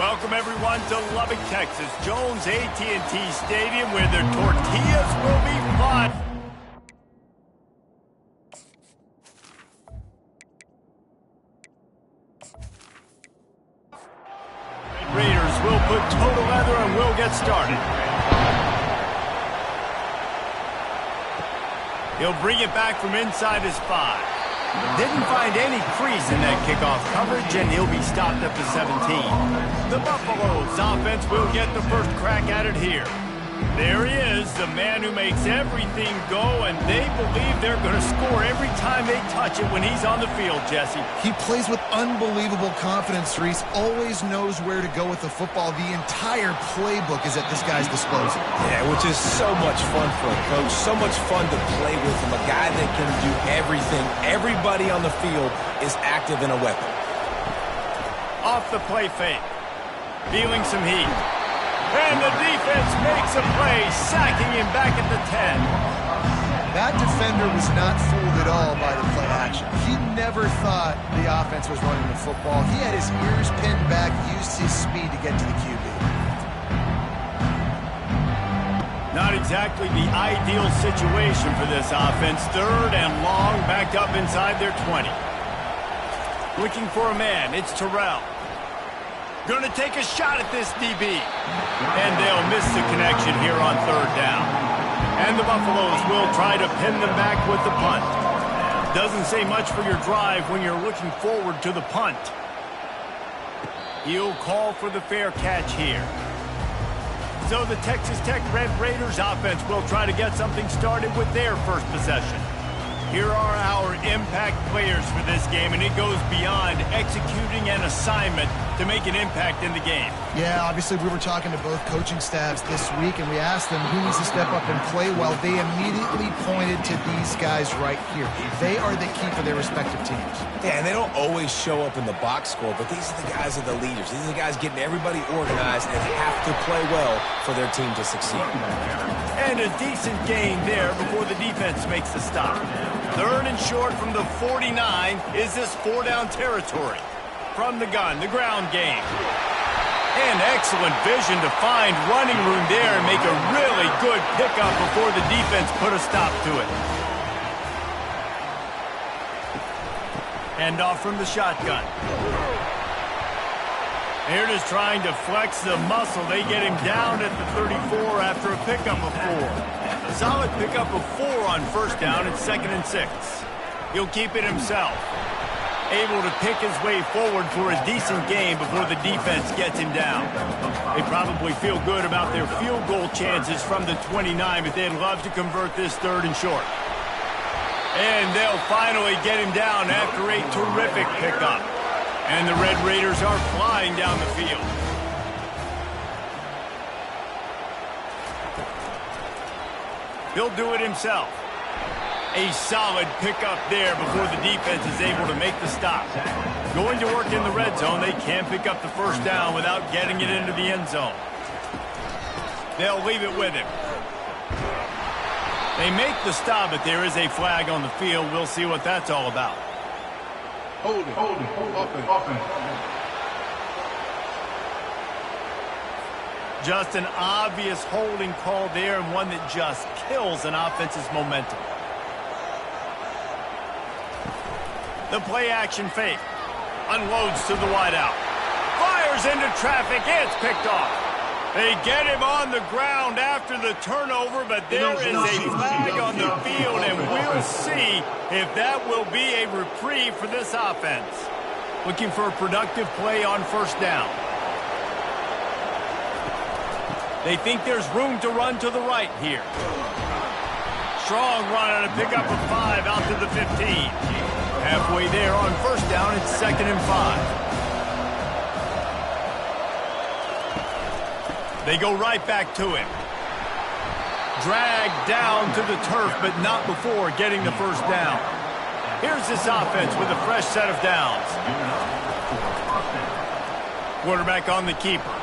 Welcome everyone to Lubbock, Texas, Jones AT&T Stadium, where their tortillas will be fun. Raiders will put total leather and will get started. He'll bring it back from inside his 5. Didn't find any crease in that kickoff coverage, and he'll be stopped at the 17. The Buffaloes offense will get the first crack at it here. There he is, the man who makes everything go, and they believe they're going to score every time they touch it when he's on the field, Jesse. He plays with unbelievable confidence, Reese. Always knows where to go with the football. The entire playbook is at this guy's disposal. Yeah, which is so much fun for a coach. So much fun to play with him. A guy that can do everything. Everybody on the field is active in a weapon. Off the play fake. Feeling some heat. And the defense makes a play, sacking him back at the 10. That defender was not fooled at all by the play action. He never thought the offense was running the football. He had his ears pinned back, used his speed to get to the QB. Not exactly the ideal situation for this offense. 3rd and long, backed up inside their 20. Looking for a man, it's Terrell. Going to take a shot at this DB. And they'll miss the connection here on 3rd down. And the Buffaloes will try to pin them back with the punt. Doesn't say much for your drive when you're looking forward to the punt. He'll call for the fair catch here. So the Texas Tech Red Raiders offense will try to get something started with their first possession. Here are our impact players for this game, and it goes beyond executing an assignment to make an impact in the game. Yeah, obviously we were talking to both coaching staffs this week, and we asked them who needs to step up and play well. They immediately pointed to these guys right here. They are the key for their respective teams. Yeah, and they don't always show up in the box score, but these are the guys that are the leaders. These are the guys getting everybody organized and have to play well for their team to succeed. And a decent gain there before the defense makes the stop. 3rd and short from the 49. Is this 4-down territory? From the gun, the ground game. And excellent vision to find running room there and make a really good pickup before the defense put a stop to it. Hand off from the shotgun. They're just trying to flex the muscle. They get him down at the 34 after a pickup of 4. Solid pickup of 4 on 1st down. It's 2nd and 6. He'll keep it himself. Able to pick his way forward for a decent game before the defense gets him down. They probably feel good about their field goal chances from the 29, but they'd love to convert this 3rd and short. And they'll finally get him down after a terrific pickup. And the Red Raiders are flying down the field. He'll do it himself. A solid pickup there before the defense is able to make the stop. Going to work in the red zone, they can't pick up the 1st down without getting it into the end zone. They'll leave it with him. They make the stop, but there is a flag on the field. We'll see what that's all about. Hold it, offense. Just an obvious holding call there, and one that just kills an offense's momentum. The play action fake. Unloads to the wideout. Fires into traffic. It's picked off. They get him on the ground after the turnover, but there is a flag on the field, and we'll see if that will be a reprieve for this offense. Looking for a productive play on 1st down. They think there's room to run to the right here. Strong run on a pickup of 5 out to the 15. Halfway there on 1st down, it's 2nd and 5. They go right back to him. Dragged down to the turf, but not before getting the 1st down. Here's this offense with a fresh set of downs. Quarterback on the keeper.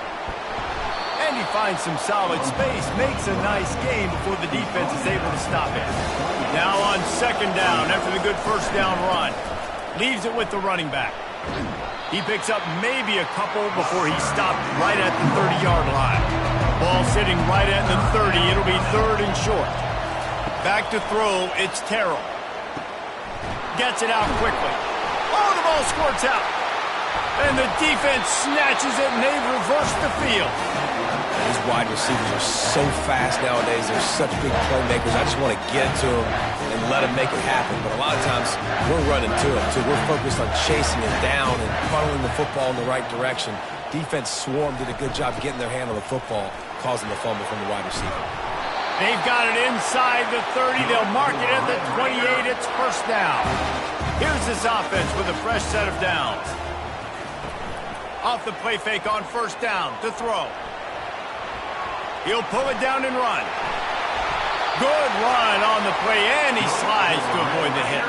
And he finds some solid space, makes a nice gain before the defense is able to stop it. Now on 2nd down after the good 1st down run. Leaves it with the running back. He picks up maybe a couple before he's stopped right at the 30-yard line. Ball sitting right at the 30. It'll be 3rd and short. Back to throw. It's Terrell. Gets it out quickly. Oh, the ball squirts out. And the defense snatches it, and they've reversed the field. These wide receivers are so fast nowadays. They're such big playmakers. I just want to get to them and let them make it happen. But a lot of times, we're running to them, too. We're focused on chasing it down and funneling the football in the right direction. Defense swarm did a good job getting their hand on the football, causing the fumble from the wide receiver. They've got it inside the 30. They'll mark it at the 28. It's 1st down. Here's this offense with a fresh set of downs. Off the play fake on 1st down to throw. He'll pull it down and run. Good run on the play, and he slides to avoid the hit.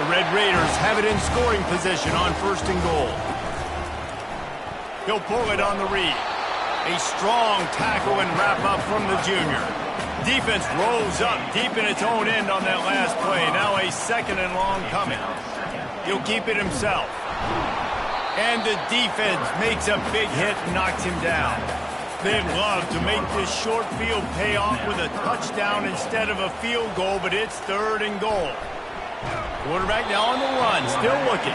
The Red Raiders have it in scoring position on 1st and goal. He'll pull it on the read. A strong tackle and wrap up from the junior. Defense rolls up deep in its own end on that last play. Now a 2nd and long coming. He'll keep it himself. And the defense makes a big hit and knocks him down. They'd love to make this short field pay off with a touchdown instead of a field goal, but it's 3rd and goal. Quarterback now on the run, still looking.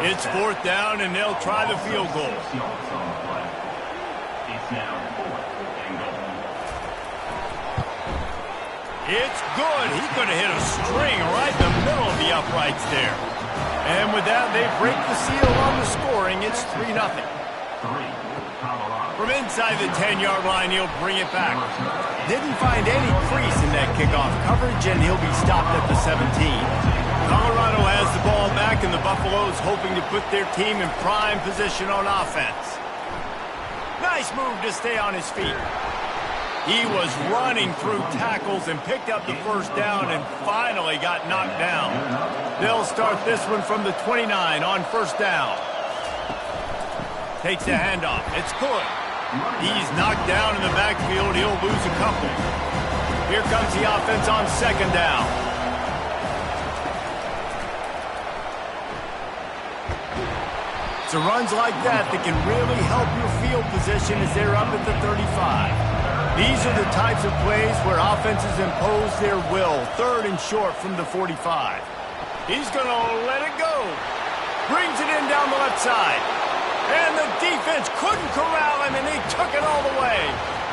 It's 4th down, and they'll try the field goal. It's good. He could have hit a string right in the middle of the uprights there. And with that, they break the seal on the scoring. It's 3-0. From inside the 10-yard line, he'll bring it back. Didn't find any crease in that kickoff coverage, and he'll be stopped at the 17. Colorado has the ball back, and the Buffaloes hoping to put their team in prime position on offense. Nice move to stay on his feet. He was running through tackles and picked up the 1st down and finally got knocked down. They'll start this one from the 29 on 1st down. Takes the handoff. It's good. He's knocked down in the backfield. He'll lose a couple. Here comes the offense on 2nd down. It's the runs like that that can really help your field position as they're up at the 35. These are the types of plays where offenses impose their will. 3rd and short from the 45. He's going to let it go. Brings it in down the left side. And the defense couldn't corral him, and he took it all the way.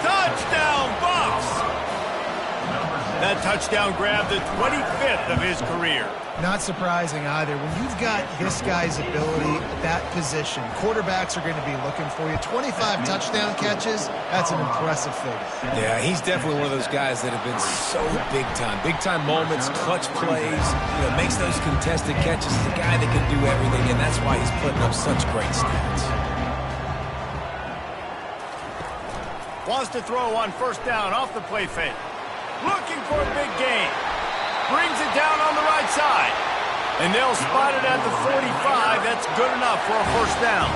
Touchdown, Bucs! That touchdown grabbed the 25th of his career. Not surprising either. When you've got this guy's ability at that position, quarterbacks are going to be looking for you. 25 touchdown catches, that's an impressive figure. Yeah, he's definitely one of those guys that have been so big time. Big time moments, clutch plays, makes those contested catches. He's a guy that can do everything, and that's why he's putting up such great stats. Wants to throw on 1st down off the play fake. Looking for a big gain. Brings it down on the right side. And they'll spot it at the 45. That's good enough for a 1st down.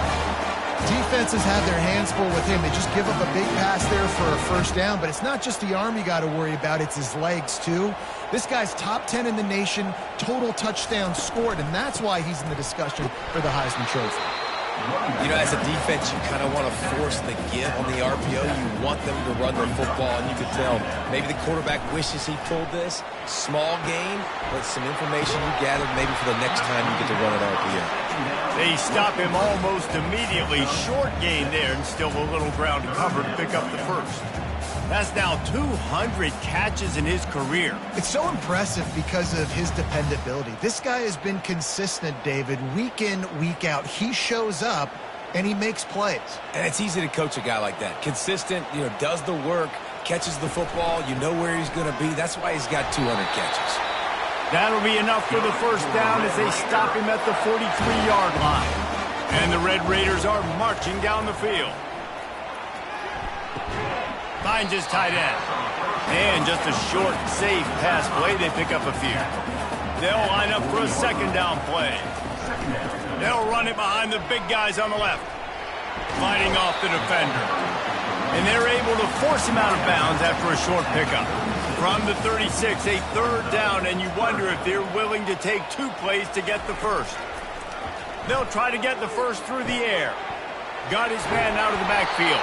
Defenses have their hands full with him. They just give up a big pass there for a 1st down. But it's not just the arm you got to worry about. It's his legs, too. This guy's top 10 in the nation, total touchdowns scored. And that's why he's in the discussion for the Heisman Trophy. As a defense, you kind of want to force the give on the RPO. You want them to run their football, and you can tell maybe the quarterback wishes he pulled this. Small gain, but some information you gathered maybe for the next time you get to run an RPO. They stop him almost immediately. Short gain there, and still a little ground to cover to pick up the 1st. That's now 200 catches in his career. It's so impressive because of his dependability. This guy has been consistent, David, week in, week out. He shows up, and he makes plays. And it's easy to coach a guy like that. Consistent, does the work, catches the football, you know where he's going to be. That's why he's got 200 catches. That'll be enough for the 1st down as they stop him at the 43-yard line. And the Red Raiders are marching down the field. Finds his tight end. And just a short, safe pass play. They pick up a few. They'll line up for a 2nd down play. They'll run it behind the big guys on the left. Fighting off the defender. And they're able to force him out of bounds after a short pickup. From the 36, a 3rd down, and you wonder if they're willing to take 2 plays to get the 1st. They'll try to get the first through the air. Got his man out of the backfield.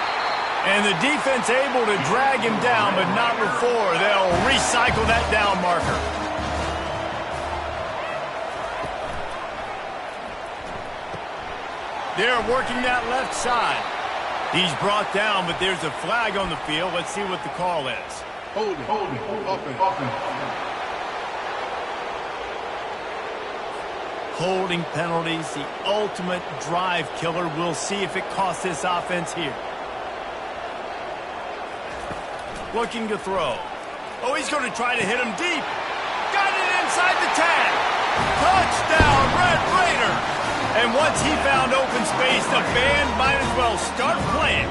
And the defense able to drag him down, but not before they'll recycle that down marker. They're working that left side. He's brought down, but there's a flag on the field. Let's see what the call is. Holding, offense. Holding penalties, the ultimate drive killer. We'll see if it costs this offense here. Looking to throw. Oh, he's going to try to hit him deep. Got it inside the 10. Touchdown, Red Raider. And once he found open space, the band might as well start playing.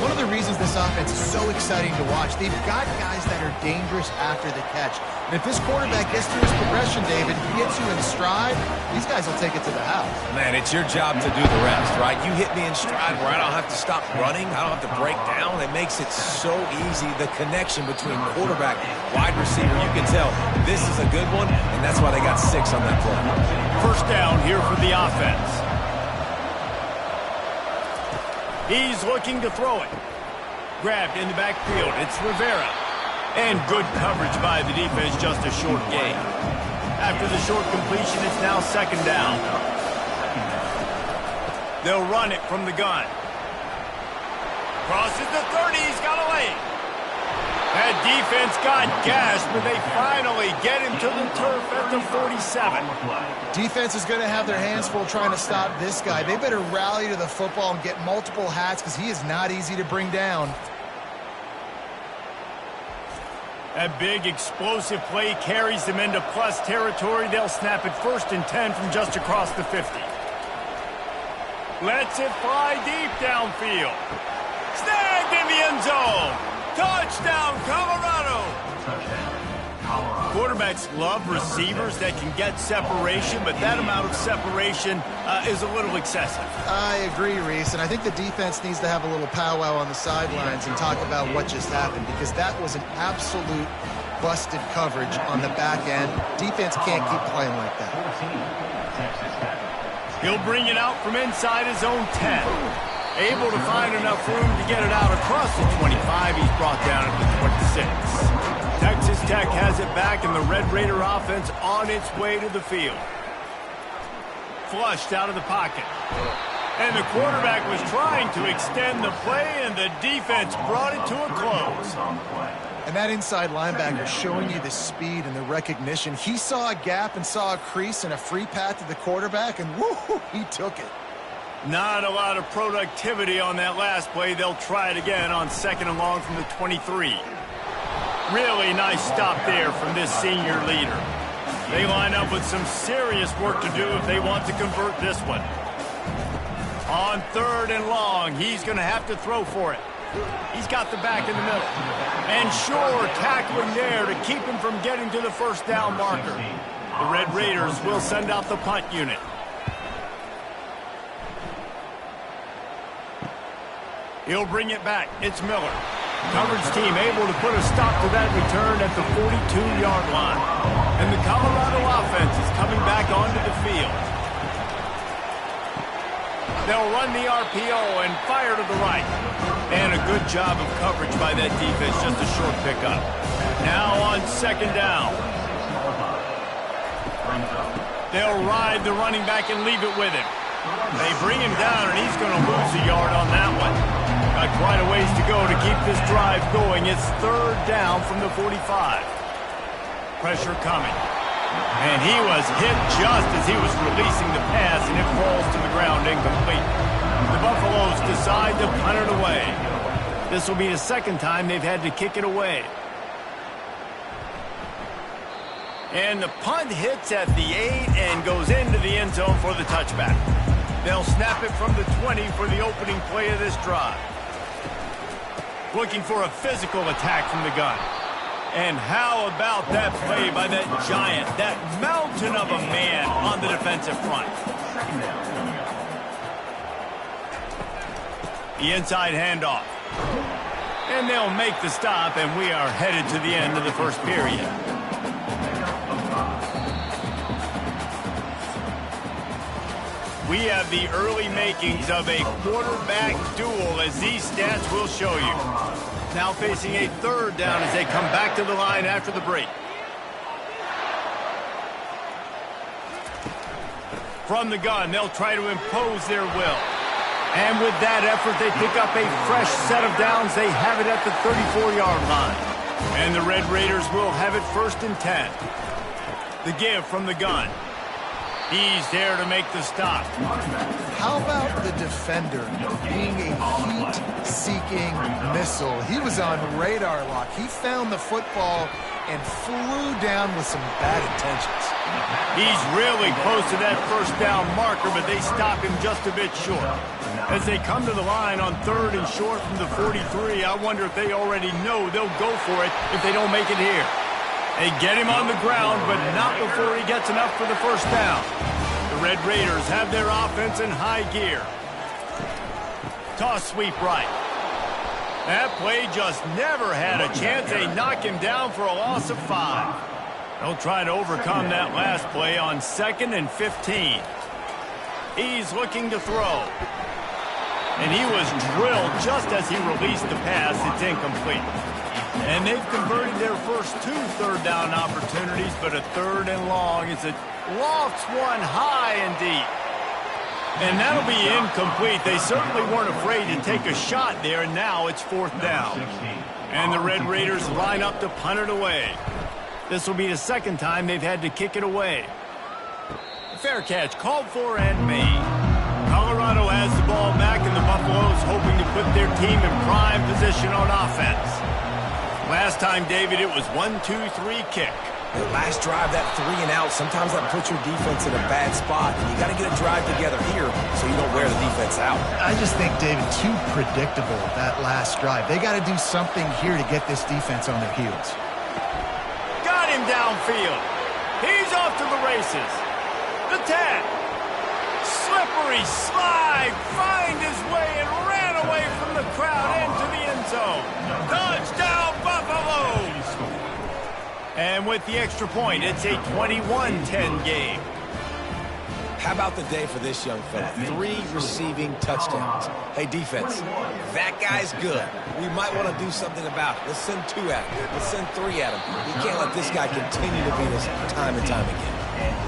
One of the reasons this offense is so exciting to watch, they've got guys that are dangerous after the catch. And if this quarterback gets through his progression, David, he gets you in stride, these guys will take it to the house. Man, it's your job to do the rest, right? You hit me in stride where I don't have to stop running. I don't have to break down. It makes it so easy. The connection between quarterback, wide receiver, you can tell this is a good one, and that's why they got 6 on that play. First down here for the offense. He's looking to throw it. Grabbed in the backfield. It's Rivera. And good coverage by the defense, just a short gain. After the short completion, it's now second down. They'll run it from the gun. Crosses the 30. He's got a lane. That defense got gashed, but they finally get him to the turf at the 47. Defense is going to have their hands full trying to stop this guy. They better rally to the football and get multiple hats because he is not easy to bring down. That big explosive play carries them into plus territory. They'll snap it 1st and 10 from just across the 50. Lets it fly deep downfield. Snagged in the end zone. Touchdown, Colorado. Quarterbacks love receivers that can get separation, but that amount of separation is a little excessive. I agree, Reese, and I think the defense needs to have a little powwow on the sidelines and talk about what just happened, because that was an absolute busted coverage on the back end. Defense can't keep playing like that. He'll bring it out from inside his own 10. Able to find enough room to get it out across the 25. He's brought down at the 26. Texas Tech has it back, and the Red Raider offense on its way to the field. Flushed out of the pocket. And the quarterback was trying to extend the play, and the defense brought it to a close. And that inside linebacker showing you the speed and the recognition. He saw a gap and saw a crease and a free path to the quarterback, and woo, he took it. Not a lot of productivity on that last play. They'll try it again on 2nd and long from the 23. Really nice stop there from this senior leader. They line up with some serious work to do if they want to convert this one. On 3rd and long, he's going to have to throw for it. He's got the back in the middle. And sure, tackling there to keep him from getting to the first down marker. The Red Raiders will send out the punt unit. He'll bring it back. It's Miller. Coverage team able to put a stop to that return at the 42-yard line. And the Colorado offense is coming back onto the field. They'll run the RPO and fire to the right. And a good job of coverage by that defense, just a short pickup. Now on 2nd down. They'll ride the running back and leave it with him. They bring him down, and he's going to lose a yard on that one. Got quite a ways to go to keep this drive going. It's 3rd down from the 45. Pressure coming. And he was hit just as he was releasing the pass, and it falls to the ground incomplete. The Buffaloes decide to punt it away. This will be the 2nd time they've had to kick it away. And the punt hits at the 8 and goes into the end zone for the touchback. They'll snap it from the 20 for the opening play of this drive. Looking for a physical attack from the gun. And how about that play by that giant, that mountain of a man on the defensive front? The inside handoff. And they'll make the stop, and we are headed to the end of the first period. we have the early makings of a quarterback duel, as these stats will show you. Now facing a third down as they come back to the line after the break. From the gun, they'll try to impose their will. And with that effort, they pick up a fresh set of downs. They have it at the 34-yard line. And the Red Raiders will have it 1st and 10. The give from the gun. He's there to make the stop. How about the defender being a heat-seeking missile? He was on radar lock. He found the football and flew down with some bad intentions. He's really close to that first down marker, but they stop him just a bit short. As they come to the line on 3rd and short from the 43, I wonder if they already know they'll go for it if they don't make it here. They get him on the ground, but not before he gets enough for the first down. The Red Raiders have their offense in high gear. Toss sweep right. That play just never had a chance. They knock him down for a loss of 5. They'll try to overcome that last play on 2nd and 15. He's looking to throw. And he was drilled just as he released the pass. It's incomplete. And they've converted their first 2 third down opportunities, but a 3rd and long as it lofts one high and deep. And that'll be incomplete. They certainly weren't afraid to take a shot there, and now it's 4th down. And the Red Raiders line up to punt it away. This will be the 2nd time they've had to kick it away. Fair catch called for and made. Colorado has the ball back, and the Buffaloes hoping to put their team in prime position on offense. Last time, David, it was 1-2-3 kick. The last drive, that 3 and out, sometimes that puts your defense in a bad spot. And you got to get a drive together here so you don't wear the defense out. I just think, David, too predictable, that last drive. They got to do something here to get this defense on their heels. Got him downfield. He's off to the races. The 10. Slippery slide. Find his way and ran away from the crowd into the end zone. Touchdown, Buffaloes! And with the extra point, it's a 21-10 game. How about the day for this young fella? 3 receiving touchdowns. Hey, defense, that guy's good. We might want to do something about it. Let's send 2 at him. Let's send 3 at him. We can't let this guy continue to beat us time and time again.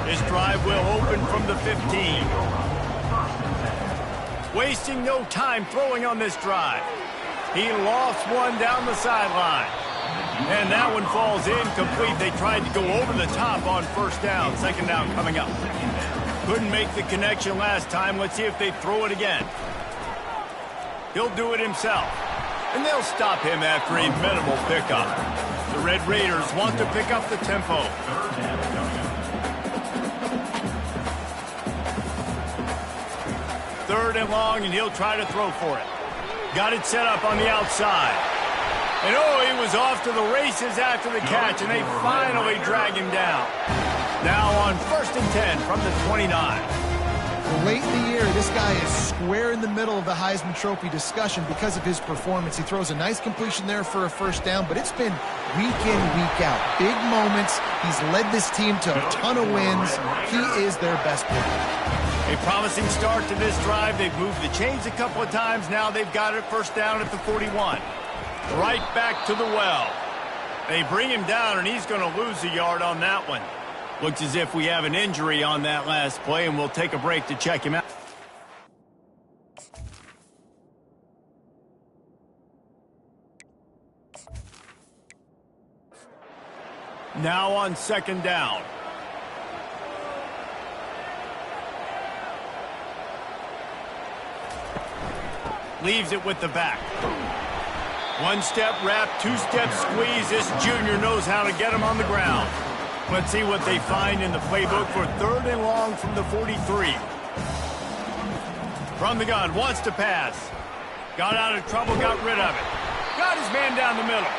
This drive will open from the 15. Wasting no time throwing on this drive. He lost one down the sideline. And that one falls incomplete. They tried to go over the top on 1st down. 2nd down coming up. Couldn't make the connection last time. Let's see if they throw it again. He'll do it himself. And they'll stop him after a minimal pickup. The Red Raiders want to pick up the tempo. 3rd and long, and he'll try to throw for it. Got it set up on the outside. And oh, he was off to the races after the catch, and they finally drag him down. Now on 1st and 10 from the 29. Late in the year, this guy is square in the middle of the Heisman Trophy discussion because of his performance. He throws a nice completion there for a 1st down, but it's been week in, week out. Big moments. He's led this team to a ton of wins. He is their best player. A promising start to this drive. They've moved the chains a couple of times. Now they've got it 1st down at the 41. Right back to the well. They bring him down, and he's going to lose a yard on that one. Looks as if we have an injury on that last play, and we'll take a break to check him out. Now on 2nd down. Leaves it with the back. 1-step wrap, 2-step squeeze. This junior knows how to get him on the ground. Let's see what they find in the playbook for 3rd and long from the 43. From the gun, wants to pass. Got out of trouble, got rid of it. Got his man down the middle.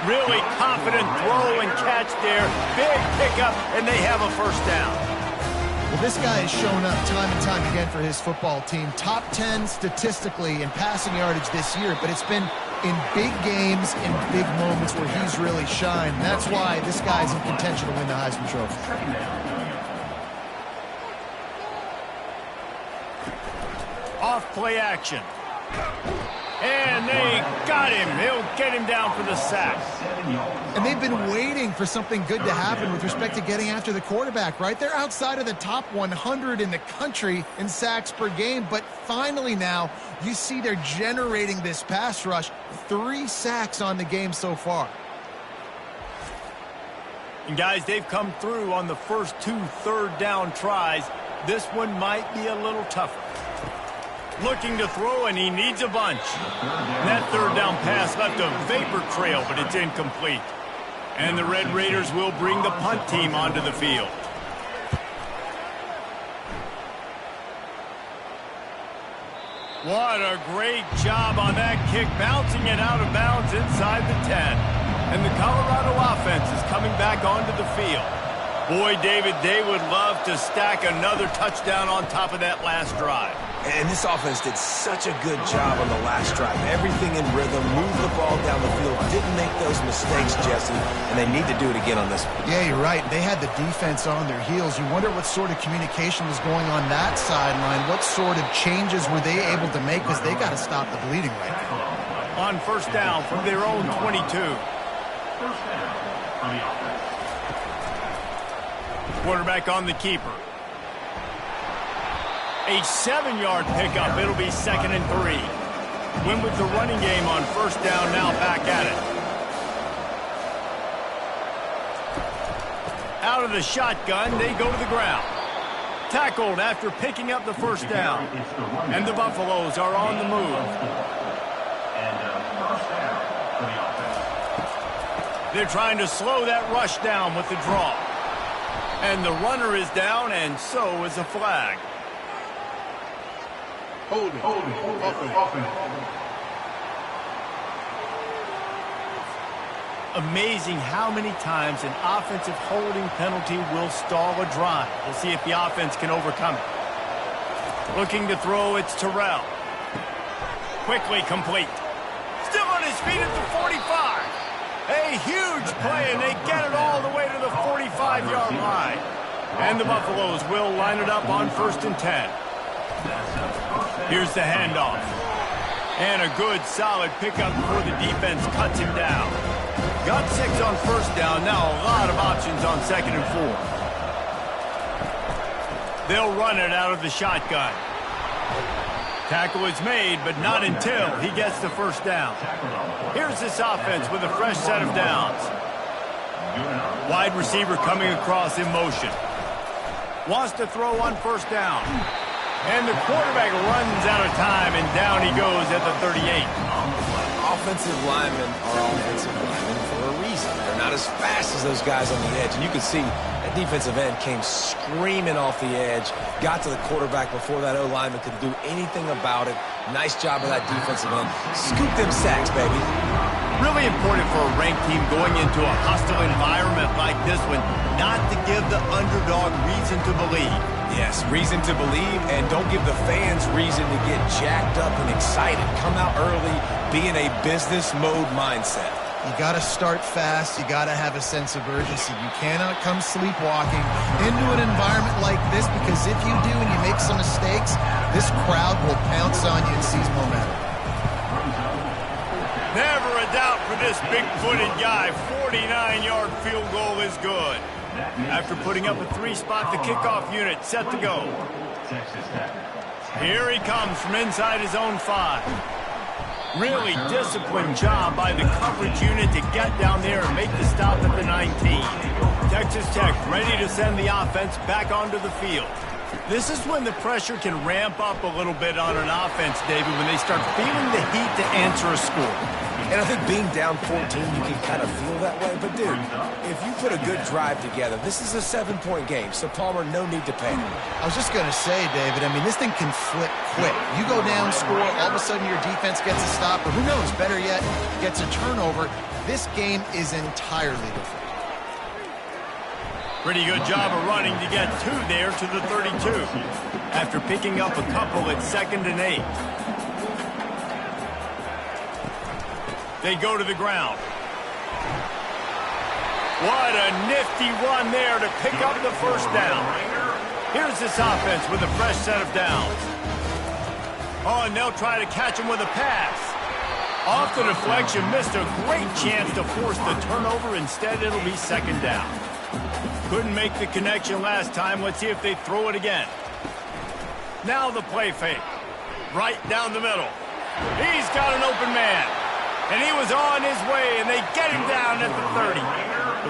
Really confident throw and catch there. Big pickup, and they have a 1st down. Well, this guy has shown up time and time again for his football team. Top 10 statistically in passing yardage this year, but it's been in big games, in big moments where he's really shined. And that's why this guy's in contention to win the Heisman Trophy. play action. And they got him. He'll get him down for the sack. And they've been waiting for something good to happen with respect to getting after the quarterback, right? They're outside of the top 100 in the country in sacks per game, but finally now you see they're generating this pass rush. 3 sacks on the game so far. And guys, they've come through on the first 2 third-down tries. This one might be a little tougher. Looking to throw, and he needs a bunch. And that third down pass left a vapor trail, but it's incomplete. And the Red Raiders will bring the punt team onto the field. What a great job on that kick, bouncing it out of bounds inside the 10. And the Colorado offense is coming back onto the field. Boy, David, they would love to stack another touchdown on top of that last drive. And this offense did such a good job on the last drive. Everything in rhythm, moved the ball down the field, didn't make those mistakes, Jesse, and they need to do it again on this one. Yeah, you're right. They had the defense on their heels. You wonder what sort of communication was going on that sideline. What sort of changes were they able to make, because they got to stop the bleeding right now. On first down from their own 22. First down on the offense. Quarterback on the keeper. A 7-yard pickup. It'll be 2nd and 3. Win with the running game on first down, now back at it. Out of the shotgun, they go to the ground. Tackled after picking up the first down. And the Buffaloes are on the move. First down for the offense. They're trying to slow that rush down with the draw. And the runner is down, and so is a flag. Holding. Offense. Amazing how many times an offensive holding penalty will stall a drive. We'll see if the offense can overcome it. Looking to throw, it's Terrell. Quickly complete. Still on his feet at the 45. A huge play, and they get it all the way to the 45-yard line. And the Buffaloes will line it up on 1st and 10. Here's the handoff. And a good, solid pickup before the defense cuts him down. Got 6 on first down. Now a lot of options on 2nd and 4. They'll run it out of the shotgun. Tackle is made, but not until he gets the first down. Here's this offense with a fresh set of downs. Wide receiver coming across in motion. Wants to throw on first down. And the quarterback runs out of time, and down he goes at the 38. Offensive linemen are offensive linemen for a reason. They're not as fast as those guys on the edge. And you can see that defensive end came screaming off the edge, got to the quarterback before that O-lineman could do anything about it. Nice job of that defensive end. Scoop them sacks, baby. Really important for a ranked team going into a hostile environment like this one, not to give the underdog reason to believe. Yes, reason to believe, and don't give the fans reason to get jacked up and excited. Come out early, be in a business mode mindset. You got to start fast. You got to have a sense of urgency. You cannot come sleepwalking into an environment like this, because if you do and you make some mistakes, this crowd will pounce on you and seize momentum. Never a doubt for this big-footed guy. 49-yard field goal is good. After putting up a 3-spot, the kickoff unit set to go. Here he comes from inside his own 5. Really disciplined job by the coverage unit to get down there and make the stop at the 19. Texas Tech ready to send the offense back onto the field. This is when the pressure can ramp up a little bit on an offense, David, when they start feeling the heat to answer a score. And I think being down 14, you can kind of feel that way. But, dude, if you put a good drive together, this is a 7-point game, so Palmer, no need to panic. I was just going to say, David, I mean, this thing can flip quick. You go down, score, all of a sudden your defense gets a stop, or who knows, better yet, gets a turnover. This game is entirely different. Pretty good job of running to get 2 there to the 32. After picking up a couple at 2nd and 8. They go to the ground. What a nifty run there to pick up the first down. Here's this offense with a fresh set of downs. Oh, and they'll try to catch him with a pass. Off the deflection, missed a great chance to force the turnover. Instead, it'll be second down. Couldn't make the connection last time. Let's see if they throw it again. Now the play fake. Right down the middle. He's got an open man. And he was on his way, and they get him down at the 30.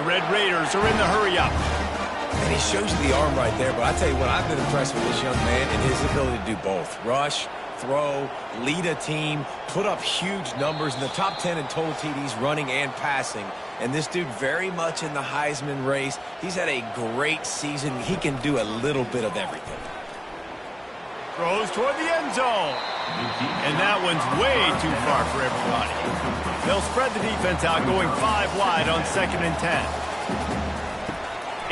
The Red Raiders are in the hurry-up. And he shows you the arm right there, but I tell you what, I've been impressed with this young man and his ability to do both. Rush, throw, lead a team, put up huge numbers in the top 10 in total TDs running and passing. And this dude very much in the Heisman race. He's had a great season. He can do a little bit of everything. Throws toward the end zone. And that one's way too far for everybody. They'll spread the defense out, going 5 wide on 2nd and 10.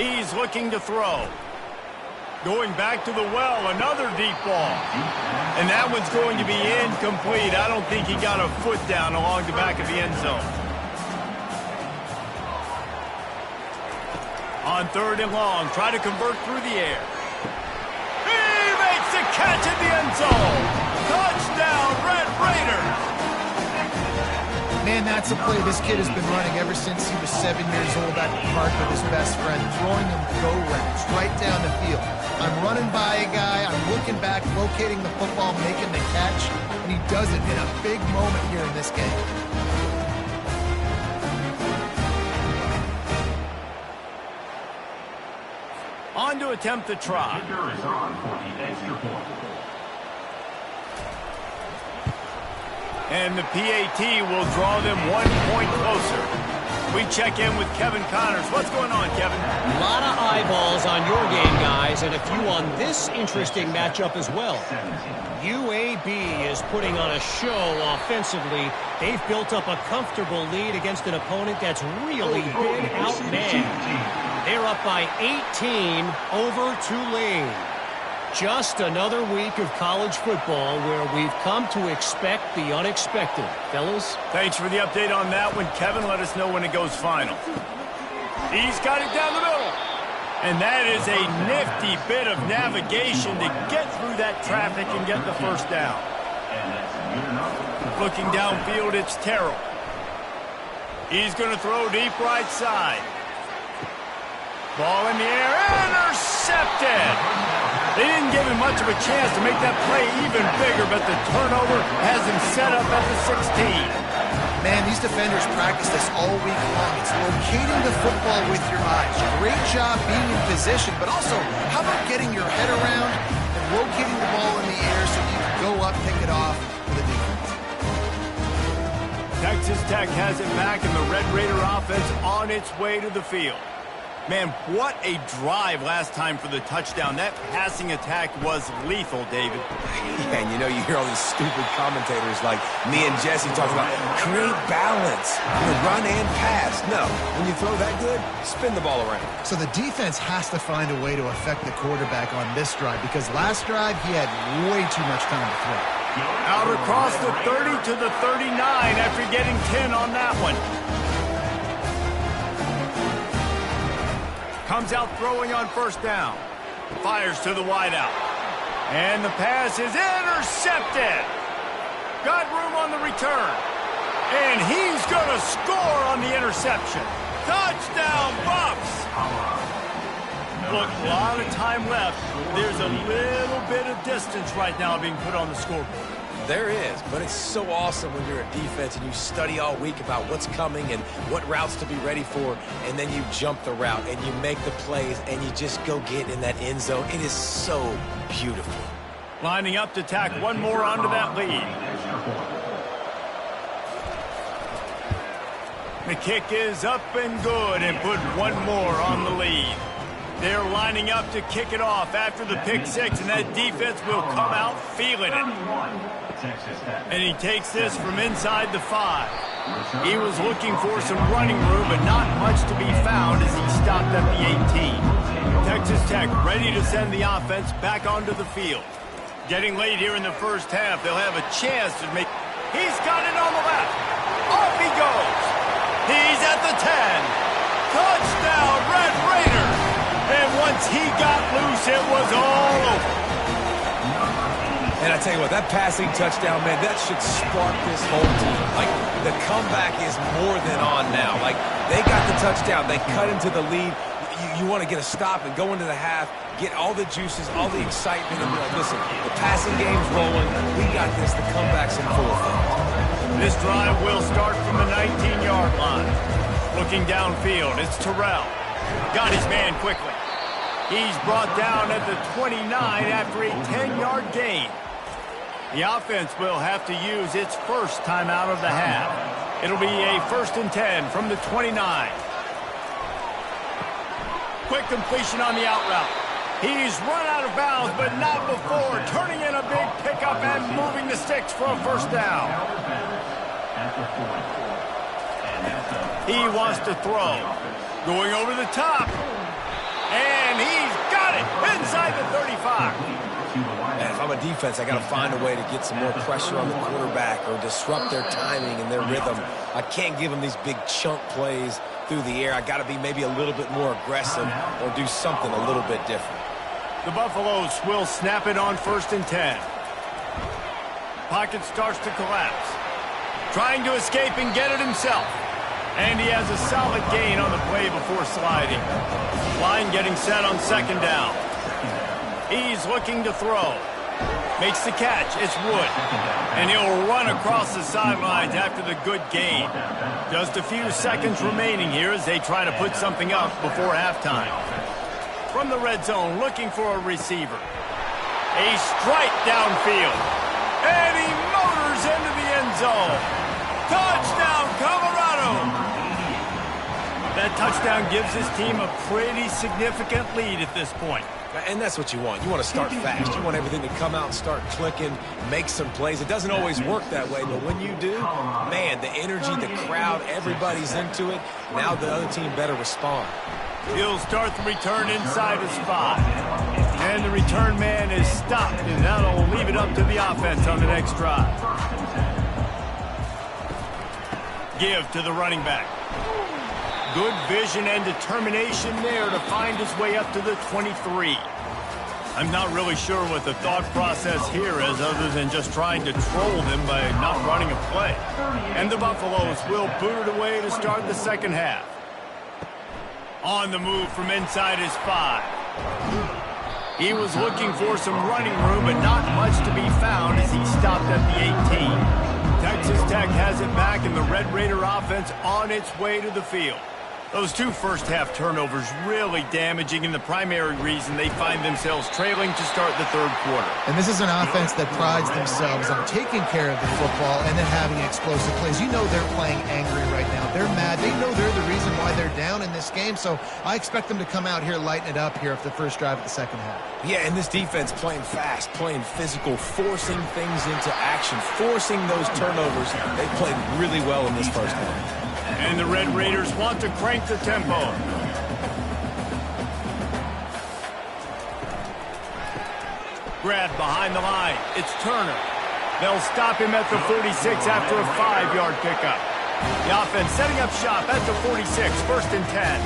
He's looking to throw. Going back to the well, another deep ball. And that one's going to be incomplete. I don't think he got a foot down along the back of the end zone. On 3rd and long, try to convert through the air. He makes the catch at the end zone. Touchdown, Red Raiders. Man, that's a play this kid has been running ever since he was 7 years old at the park with his best friend, throwing him go routes right down the field. I'm running by a guy, I'm looking back, locating the football, making the catch, and he does it in a big moment here in this game. On to attempt the try. Kicker is on for the extra point. And the PAT will draw them 1 point closer. We check in with Kevin Connors. What's going on, Kevin? A lot of eyeballs on your game, guys, and a few on this interesting matchup as well. UAB is putting on a show offensively. They've built up a comfortable lead against an opponent that's really been outmanned. They're up by 18 over Tulane. Just another week of college football where we've come to expect the unexpected. Fellas? Thanks for the update on that one, Kevin. Let us know when it goes final. He's got it down the middle. And that is a nifty bit of navigation to get through that traffic and get the first down. Looking downfield, it's Terrell. He's going to throw deep right side. Ball in the air, intercepted. They didn't give him much of a chance to make that play even bigger, but the turnover has him set up at the 16. Man, these defenders practice this all week long. It's locating the football with your eyes. Great job being in position, but also, how about getting your head around and locating the ball in the air so you can go up, pick it off for the defense. Texas Tech has it back, and the Red Raider offense on its way to the field. Man, what a drive last time for the touchdown. That passing attack was lethal, David. Yeah, and you know, you hear all these stupid commentators like me and Jesse talking about create balance, run and pass. No, when you throw that good, spin the ball around. So the defense has to find a way to affect the quarterback on this drive because last drive he had way too much time to throw. Out across the 30 to the 39 after getting 10 on that one. Comes out throwing on first down. Fires to the wideout. And the pass is intercepted. Got room on the return. And he's going to score on the interception. Touchdown, Bucks! Look, a lot of time left. There's a little bit of distance right now being put on the scoreboard. There is, but it's so awesome when you're a defense and you study all week about what's coming and what routes to be ready for, and then you jump the route and you make the plays and you just go get in that end zone. It is so beautiful. Lining up to tack one more onto that lead. The kick is up and good and put one more on the lead. They're lining up to kick it off after the pick six, and that defense will come out feeling it. And he takes this from inside the 5. He was looking for some running room, but not much to be found as he stopped at the 18. Texas Tech ready to send the offense back onto the field. Getting late here in the first half, they'll have a chance to make... He's got it on the left. Off he goes. He's at the 10. Touchdown, Red Raiders. And once he got loose, it was all over. And I tell you what, that passing touchdown, man, that should spark this whole team. Like, the comeback is more than on now. Like, they got the touchdown. They cut into the lead. You want to get a stop and go into the half, get all the juices, all the excitement, and be like, listen, the passing game's rolling. We got this. The comeback's in full effect. This drive will start from the 19-yard line. Looking downfield, it's Terrell. Got his man quickly. He's brought down at the 29 after a 10-yard gain. The offense will have to use its first timeout of the half. It'll be a 1st and 10 from the 29. Quick completion on the out route. He's run out of bounds, but not before turning in a big pickup and moving the sticks for a 1st down. He wants to throw. Going over the top. And he's got it inside the 35. Man, if I'm a defense, I got to find a way to get some more pressure on the quarterback or disrupt their timing and their rhythm. I can't give them these big chunk plays through the air. I got to be maybe a little bit more aggressive or do something a little bit different. The Buffaloes will snap it on 1st and 10. Pocket starts to collapse. Trying to escape and get it himself. And he has a solid gain on the play before sliding. Line getting set on 2nd down. He's looking to throw. Makes the catch. It's Wood. And he'll run across the sidelines after the good gain. Just a few seconds remaining here as they try to put something up before halftime. From the red zone, looking for a receiver. A strike downfield. And he motors into the end zone. Touchdown, Colorado! That touchdown gives his team a pretty significant lead at this point. And that's what you want. You want to start fast. You want everything to come out and start clicking, make some plays. It doesn't always work that way, but when you do, man, the energy, the crowd, everybody's into it. Now the other team better respond. He'll start the return inside his 5. And the return man is stopped, and that'll leave it up to the offense on the next drive. Give to the running back. Good vision and determination there to find his way up to the 23. I'm not really sure what the thought process here is other than just trying to troll them by not running a play. And the Buffaloes will boot it away to start the 2nd half. On the move from inside his 5. He was looking for some running room, but not much to be found as he stopped at the 18. Texas Tech has it back, and the Red Raider offense on its way to the field. Those 2 first-half turnovers really damaging, and the primary reason they find themselves trailing to start the 3rd quarter. And this is an offense that prides themselves on taking care of the football and then having explosive plays. You know they're playing angry right now. They're mad. They know they're the reason why they're down in this game, so I expect them to come out here, lighten it up here after the first drive of the 2nd half. Yeah, and this defense playing fast, playing physical, forcing things into action, forcing those turnovers. They played really well in this first half. And the Red Raiders want to crank the tempo. Grab behind the line. It's Turner. They'll stop him at the 46 after a 5-yard pickup. The offense setting up shop at the 46, 1st and 10.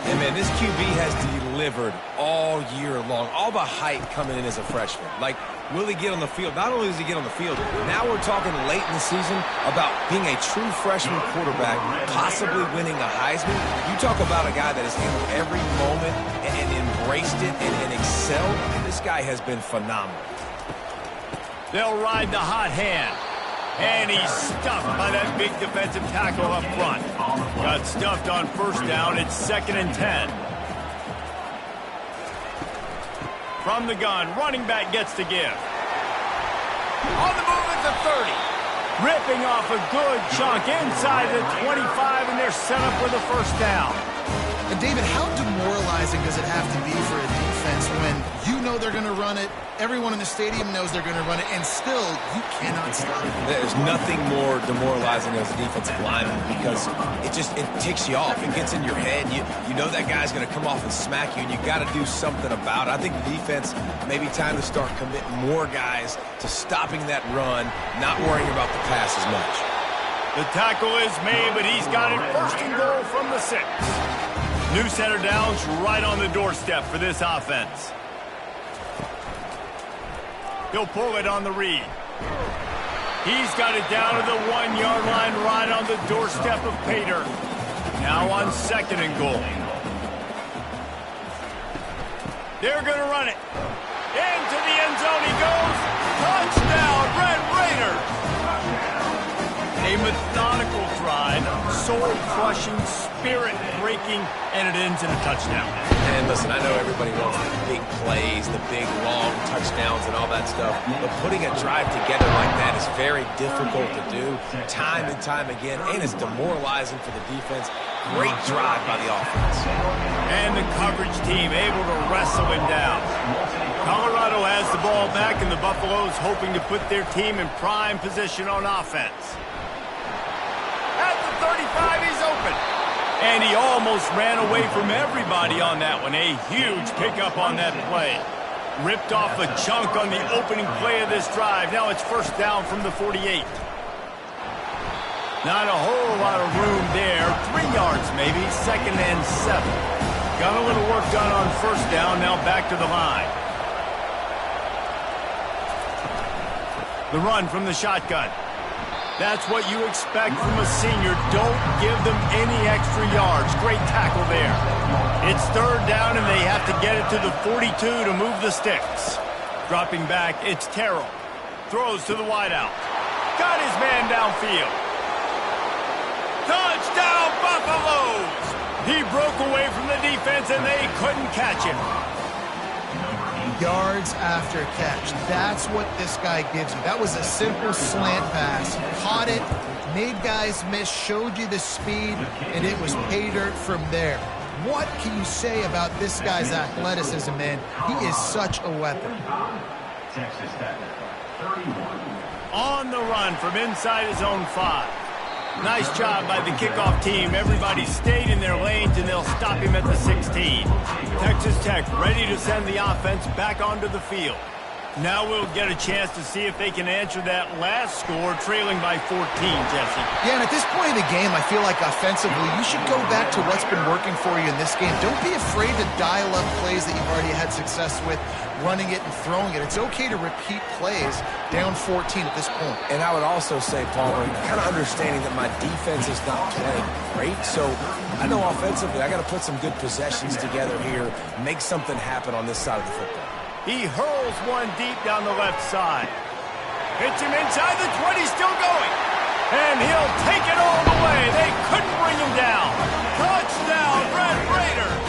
And, man, this QB has delivered all year long. All the hype coming in as a freshman. Like, will he get on the field? Not only does he get on the field, now we're talking late in the season about being a true freshman quarterback, possibly winning a Heisman. You talk about a guy that has handled every moment and embraced it and excelled. This guy has been phenomenal. They'll ride the hot hand. And he's stuffed by that big defensive tackle up front. Got stuffed on 1st down. It's 2nd and 10. From the gun, running back gets to give. On the move at the 30. Ripping off a good chunk inside the 25, and they're set up with a 1st down. And David, how demoralizing does it have to be for a defense when you know they're going to run it, everyone in the stadium knows they're going to run it, and still you cannot stop it? There's nothing more demoralizing as a defensive lineman because it ticks you off. It gets in your head. You know that guy's going to come off and smack you, and you got to do something about it. I think the defense maybe time to start committing more guys to stopping that run, not worrying about the pass as much. The tackle is made, but he's got it 1st and goal from the 6. New set of downs right on the doorstep for this offense. He'll pull it on the read. He's got it down to the 1-yard line right on the doorstep of pay dirt. Now on 2nd and goal. They're going to run it. Into the end zone he goes. Touchdown, Red Raiders. A methodical drive, soul-crushing, spirit-breaking, and it ends in a touchdown. And listen, I know everybody wants the big plays, the big, long touchdowns and all that stuff, but putting a drive together like that is very difficult to do time and time again, and it's demoralizing for the defense. Great drive by the offense. And the coverage team able to wrestle him down. Colorado has the ball back, and the Buffaloes hoping to put their team in prime position on offense. At the 35, he's open. And he almost ran away from everybody on that one. A huge pickup on that play. Ripped off a chunk on the opening play of this drive. Now it's 1st down from the 48. Not a whole lot of room there. 3 yards maybe. 2nd and 7. Got a little work done on 1st down. Now back to the line. The run from the shotgun. That's what you expect from a senior. Don't give them any extra yards. Great tackle there. It's 3rd down, and they have to get it to the 42 to move the sticks. Dropping back, it's Terrell. Throws to the wideout. Got his man downfield. Touchdown, Buffaloes! He broke away from the defense, and they couldn't catch him. Yards after catch. That's what this guy gives you. That was a simple slant pass. Caught it, made guys miss, showed you the speed, and it was pay dirt from there. What can you say about this guy's athleticism, man? He is such a weapon. Texas Tech, 31. On the run from inside his own 5. Nice job by the kickoff team. Everybody stayed in their lanes, and they'll stop him at the 16. Texas Tech ready to send the offense back onto the field. Now we'll get a chance to see if they can answer that last score, trailing by 14, Jesse. Yeah, and at this point in the game, I feel like offensively, you should go back to what's been working for you in this game. Don't be afraid to dial up plays that you've already had success with, running it and throwing it. It's okay to repeat plays down 14 at this point. And I would also say, Palmer, kind of understanding that my defense is not playing great, so I know offensively I got to put some good possessions together here, make something happen on this side of the football. He hurls one deep down the left side. Hits him inside the 20, still going. And he'll take it all the way. They couldn't bring him down. Touchdown, Red Raiders.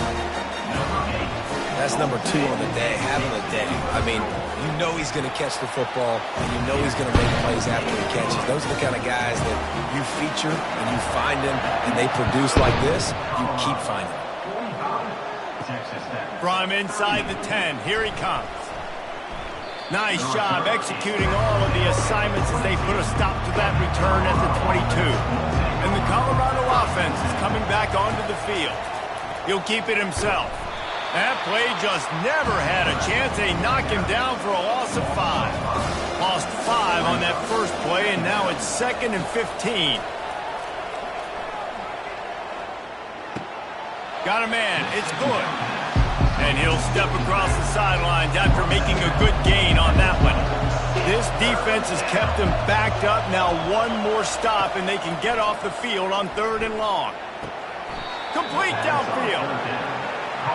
That's number 2 on the day, having a day. I mean, you know he's going to catch the football, and you know he's going to make plays after he catches. Those are the kind of guys that you feature and you find them, and they produce like this, you keep finding them. From inside the 10, here he comes. Nice job executing all of the assignments as they put a stop to that return at the 22. And the Colorado offense is coming back onto the field. He'll keep it himself. That play just never had a chance. They knock him down for a loss of 5. Lost 5 on that first play, and now it's 2nd and 15. Got a man. It's good. And he'll step across the sidelines after making a good gain on that one. This defense has kept them backed up. Now one more stop, and they can get off the field on 3rd and long. Complete downfield.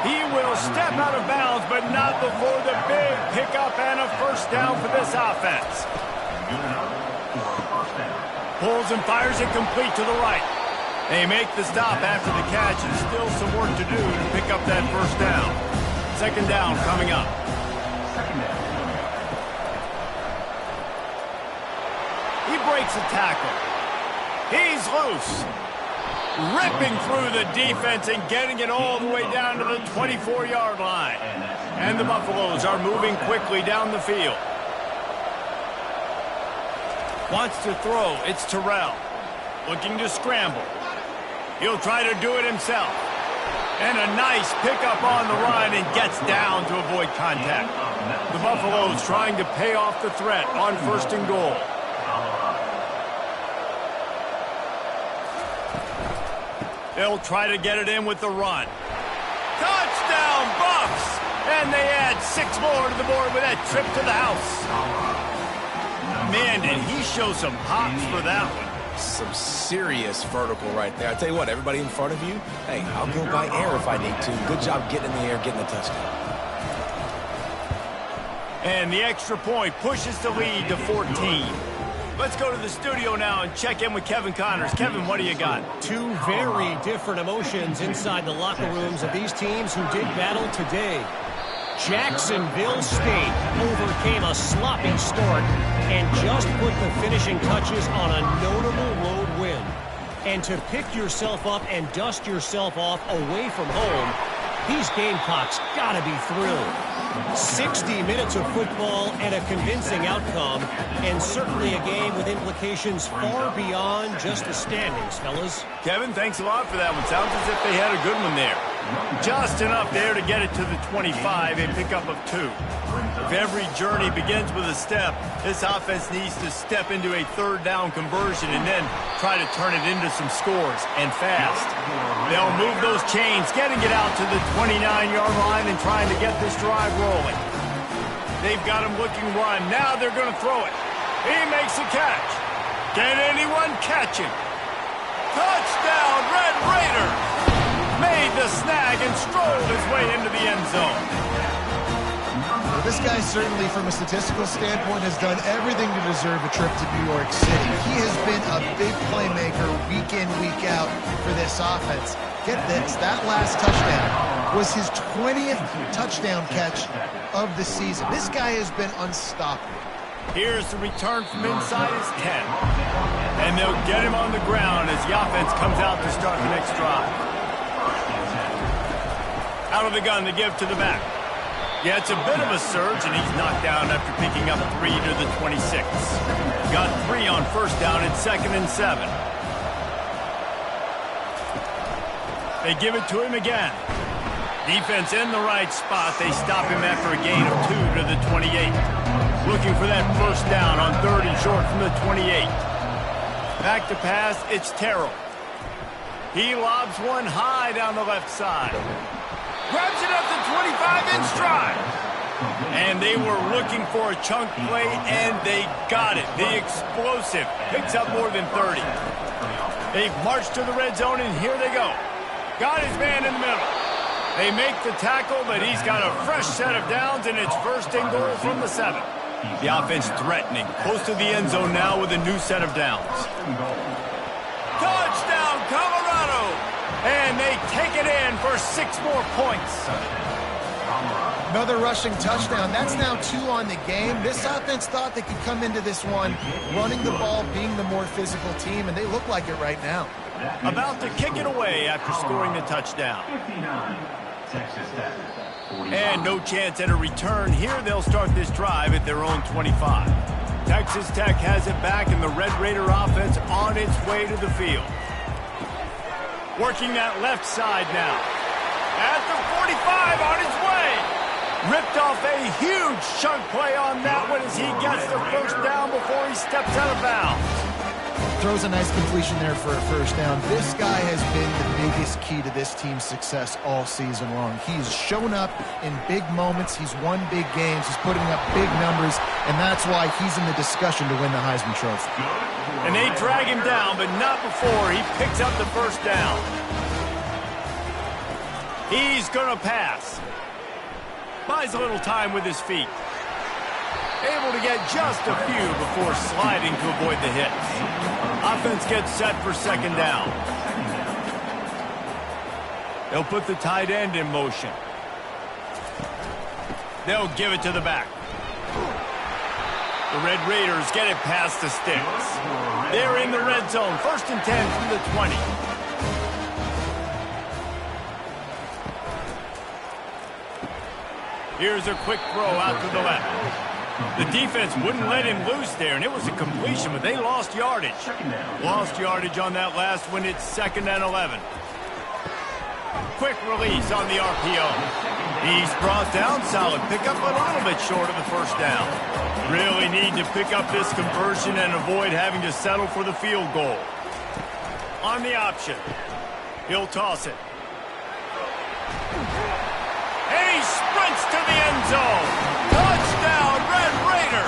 He will step out of bounds, but not before the big pickup and a 1st down for this offense. Pulls and fires it complete to the right. They make the stop after the catch, and still some work to do to pick up that 1st down. 2nd down coming up. He breaks a tackle. He's loose. Ripping through the defense and getting it all the way down to the 24-yard line. And the Buffaloes are moving quickly down the field. Wants to throw. It's Terrell. Looking to scramble. He'll try to do it himself. And a nice pickup on the run, and gets down to avoid contact. The Buffaloes trying to pay off the threat on 1st and goal. They'll try to get it in with the run. Touchdown, Buffs! And they add 6 more to the board with that trip to the house. Man, did he show some hops for that one. Some serious vertical right there. I tell you what, everybody in front of you, hey, I'll go by air if I need to. Good job getting in the air, getting the touchdown. And the extra point pushes the lead to 14. Let's go to the studio now and check in with Kevin Connors. Kevin, what do you got? Two very different emotions inside the locker rooms of these teams who did battle today. Jacksonville State overcame a sloppy start and just put the finishing touches on a notable road win. And to pick yourself up and dust yourself off away from home, these Gamecocks gotta be thrilled. 60 minutes of football and a convincing outcome, and certainly a game with implications far beyond just the standings, fellas. Kevin, thanks a lot for that one. Sounds as if they had a good one there. Just enough there to get it to the 25, a pickup of 2. If every journey begins with a step, this offense needs to step into a third down conversion and then try to turn it into some scores, and fast. They'll move those chains, getting it out to the 29-yard line and trying to get this drive rolling. They've got him looking run. Now they're going to throw it. He makes a catch. Can anyone catch him? Touchdown, Red Raiders! Made the snag and strolled his way into the end zone. Well, this guy certainly, from a statistical standpoint, has done everything to deserve a trip to New York City. He has been a big playmaker week in, week out for this offense. Get this, that last touchdown was his 20th touchdown catch of the season. This guy has been unstoppable. Here's the return from inside his 10. And they'll get him on the ground as the offense comes out to start the next drive. Out of the gun to give to the back. Yeah, it's a bit of a surge, and he's knocked down after picking up 3 to the 26. Got 3 on first down and 2nd and 7. They give it to him again. Defense in the right spot. They stop him after a gain of 2 to the 28. Looking for that first down on 3rd and short from the 28. Back to pass, it's Terrell. He lobs one high down the left side. Grabs it up to 25 in stride. And they were looking for a chunk play, and they got it. The explosive picks up more than 30. They've marched to the red zone, and here they go. Got his man in the middle. They make the tackle, but he's got a fresh set of downs, and it's 1st and goal from the 7. The offense threatening, close to the end zone now with a new set of downs. Touchdown, Colorado! And they take it in for 6 more points. Another rushing touchdown. That's now 2 on the game. This offense thought they could come into this one running the ball, being the more physical team, and they look like it right now. About to kick it away after scoring the touchdown. And no chance at a return. Here they'll start this drive at their own 25. Texas Tech has it back, and the Red Raider offense on its way to the field. Working that left side now. At the 45 on his way. Ripped off a huge chunk play on that one as he gets the first down before he steps out of bounds. Throws a nice completion there for a first down. This guy has been the biggest key to this team's success all season long. He's shown up in big moments. He's won big games. He's putting up big numbers, and that's why he's in the discussion to win the Heisman Trophy. And they drag him down, but not before he picks up the first down. He's going to pass. Buys a little time with his feet. Able to get just a few before sliding to avoid the hits. Offense gets set for 2nd down. They'll put the tight end in motion. They'll give it to the back. The Red Raiders get it past the sticks. They're in the red zone. 1st and 10 from the 20. Here's a quick throw out to the left. The defense wouldn't let him loose there, and it was a completion, but they lost yardage. Lost yardage on that last one. It's 2nd and 11. Quick release on the RPO. He's brought down. Solid pickup, but a little bit short of the first down. Really need to pick up this conversion and avoid having to settle for the field goal. On the option. He'll toss it. And he sprints to the end zone. Touchdown, Red Raider.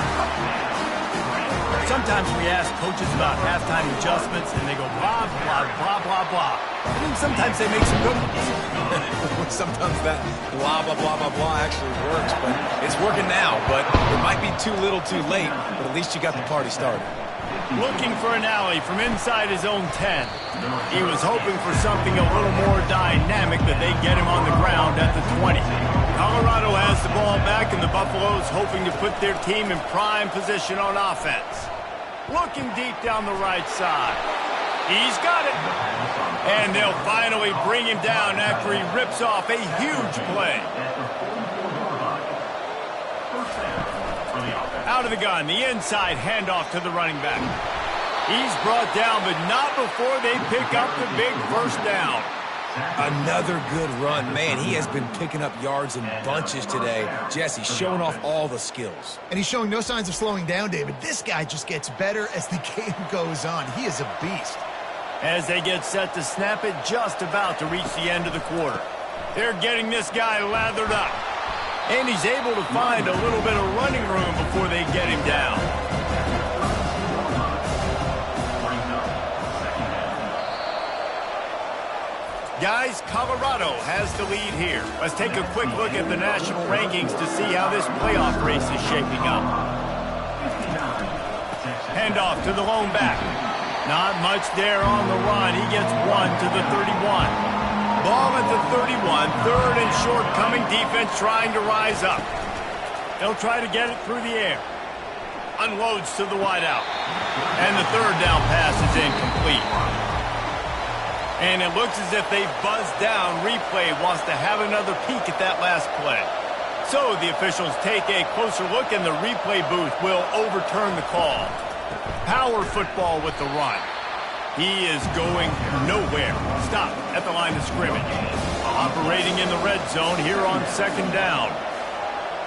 Sometimes we ask coaches about halftime adjustments, and they go blah, blah, blah, blah, blah. And then sometimes they make some good ones. Sometimes that blah, blah, blah, blah, blah actually works, but it's working now. But it might be too little too late, but at least you got the party started. Looking for an alley from inside his own 10. He was hoping for something a little more dynamic, but they get him on the ground at the 20. Colorado has the ball back, and the Buffaloes hoping to put their team in prime position on offense. Looking deep down the right side. He's got it. And they'll finally bring him down after he rips off a huge play. Out of the gun, the inside handoff to the running back. He's brought down, but not before they pick up the big first down. Another good run. Man, he has been picking up yards in bunches today. Jesse showing off all the skills. And he's showing no signs of slowing down, David. This guy just gets better as the game goes on. He is a beast. As they get set to snap it, just about to reach the end of the quarter. They're getting this guy lathered up. And he's able to find a little bit of running room before they get him down. Guys, Colorado has the lead here. Let's take a quick look at the national rankings to see how this playoff race is shaping up. Handoff to the lone back. Not much there on the run. He gets one to the 31. Ball at the 31. Third and short coming. Defense trying to rise up. They'll try to get it through the air. Unloads to the wideout. And the third down pass is incomplete. And it looks as if they buzzed down. Replay wants to have another peek at that last play. So the officials take a closer look, and the replay booth will overturn the call. Power football with the run. He is going nowhere. Stop at the line of scrimmage. Operating in the red zone here on second down.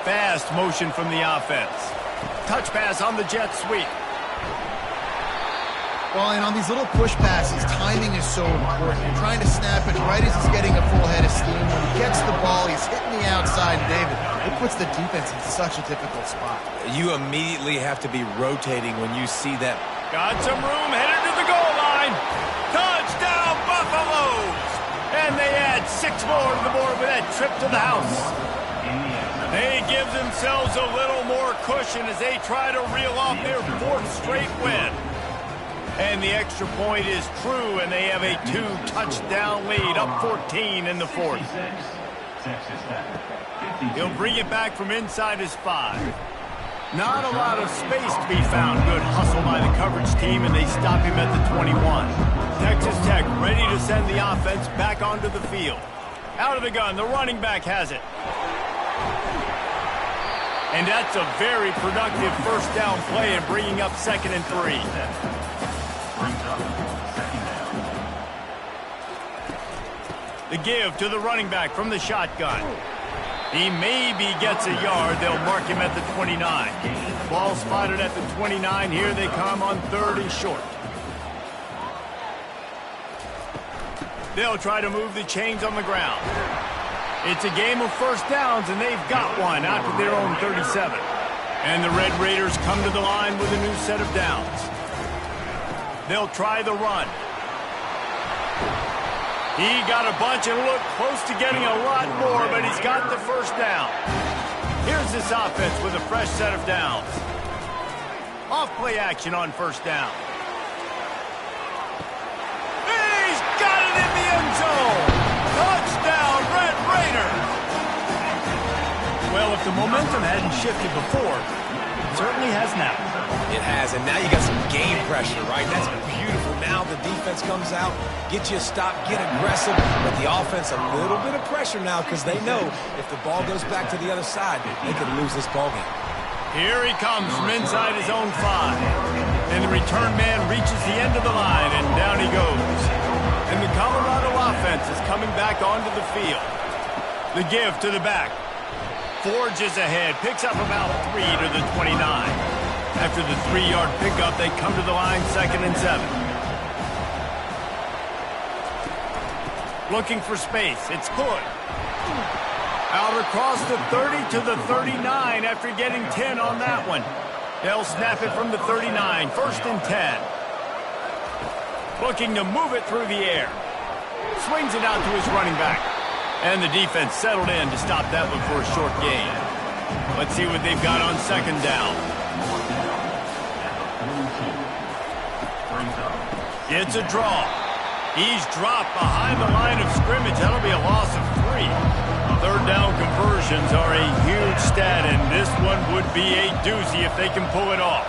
Fast motion from the offense. Touch pass on the jet sweep. Well, and on these little push passes, timing is so important. You're trying to snap it right as he's getting a full head of steam. When he gets the ball, he's hitting the outside, and David, it puts the defense in such a difficult spot. You immediately have to be rotating when you see that. Got some room, headed to the goal line. Touchdown, Buffaloes! And they add 6 more to the board with that trip to the house. They give themselves a little more cushion as they try to reel off their 4th straight win. And the extra point is true, and they have a 2-touchdown lead, up 14 in the 4th. He'll bring it back from inside his 5. Not a lot of space to be found. Good hustle by the coverage team, and they stop him at the 21. Texas Tech ready to send the offense back onto the field. Out of the gun, the running back has it. And that's a very productive first down play and bringing up 2nd and 3. The give to the running back from the shotgun. He maybe gets a yard. They'll mark him at the 29. Ball spotted at the 29. Here they come on 3rd and short. They'll try to move the chains on the ground. It's a game of first downs, and they've got one out to their own 37. And the Red Raiders come to the line with a new set of downs. They'll try the run. He got a bunch and looked close to getting a lot more, but he's got the first down. Here's this offense with a fresh set of downs. Off play action on first down. And he's got it in the end zone. Touchdown, Red Raiders. Well, if the momentum hadn't shifted before, it certainly has now. It has, and now you got some game pressure, right? That's beautiful. Now the defense comes out, get you a stop, get aggressive, but the offense a little bit of pressure now because they know if the ball goes back to the other side, they could lose this ball game. Here he comes from inside his own 5. And the return man reaches the end of the line, and down he goes. And the Colorado offense is coming back onto the field. The give to the back. Forges ahead, picks up about 3 to the 29. After the 3-yard pickup, they come to the line 2nd and 7. Looking for space. It's good. Out across the 30 to the 39 after getting 10 on that one. They'll snap it from the 39, 1st and 10. Looking to move it through the air. Swings it out to his running back. And the defense settled in to stop that one for a short gain. Let's see what they've got on 2nd down. It's a draw. He's dropped behind the line of scrimmage. That'll be a loss of 3. 3rd down conversions are a huge stat, and this one would be a doozy if they can pull it off.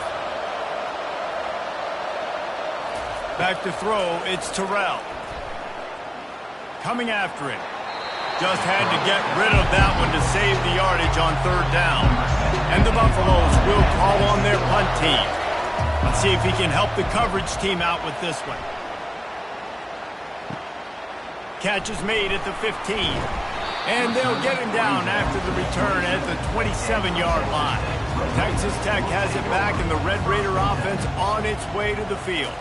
Back to throw, it's Terrell. Coming after him. Just had to get rid of that one to save the yardage on 3rd down. And the Buffaloes will call on their punt team. Let's see if he can help the coverage team out with this one. Catch is made at the 15. And they'll get him down after the return at the 27-yard line. Texas Tech has it back, and the Red Raider offense on its way to the field.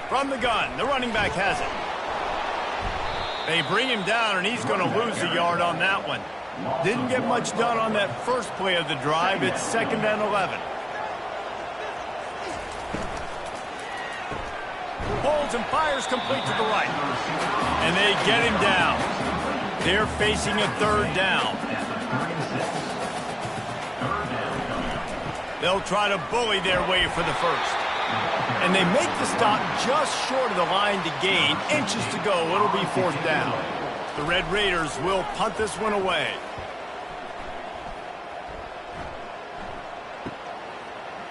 From the gun, the running back has it. They bring him down, and he's going to lose a yard on that one. Didn't get much done on that first play of the drive. It's 2nd and 11. Holds and fires complete to the right. And they get him down. They're facing a 3rd down. They'll try to bully their way for the first. And they make the stop just short of the line to gain. Inches to go. It'll be 4th down. The Red Raiders will punt this one away.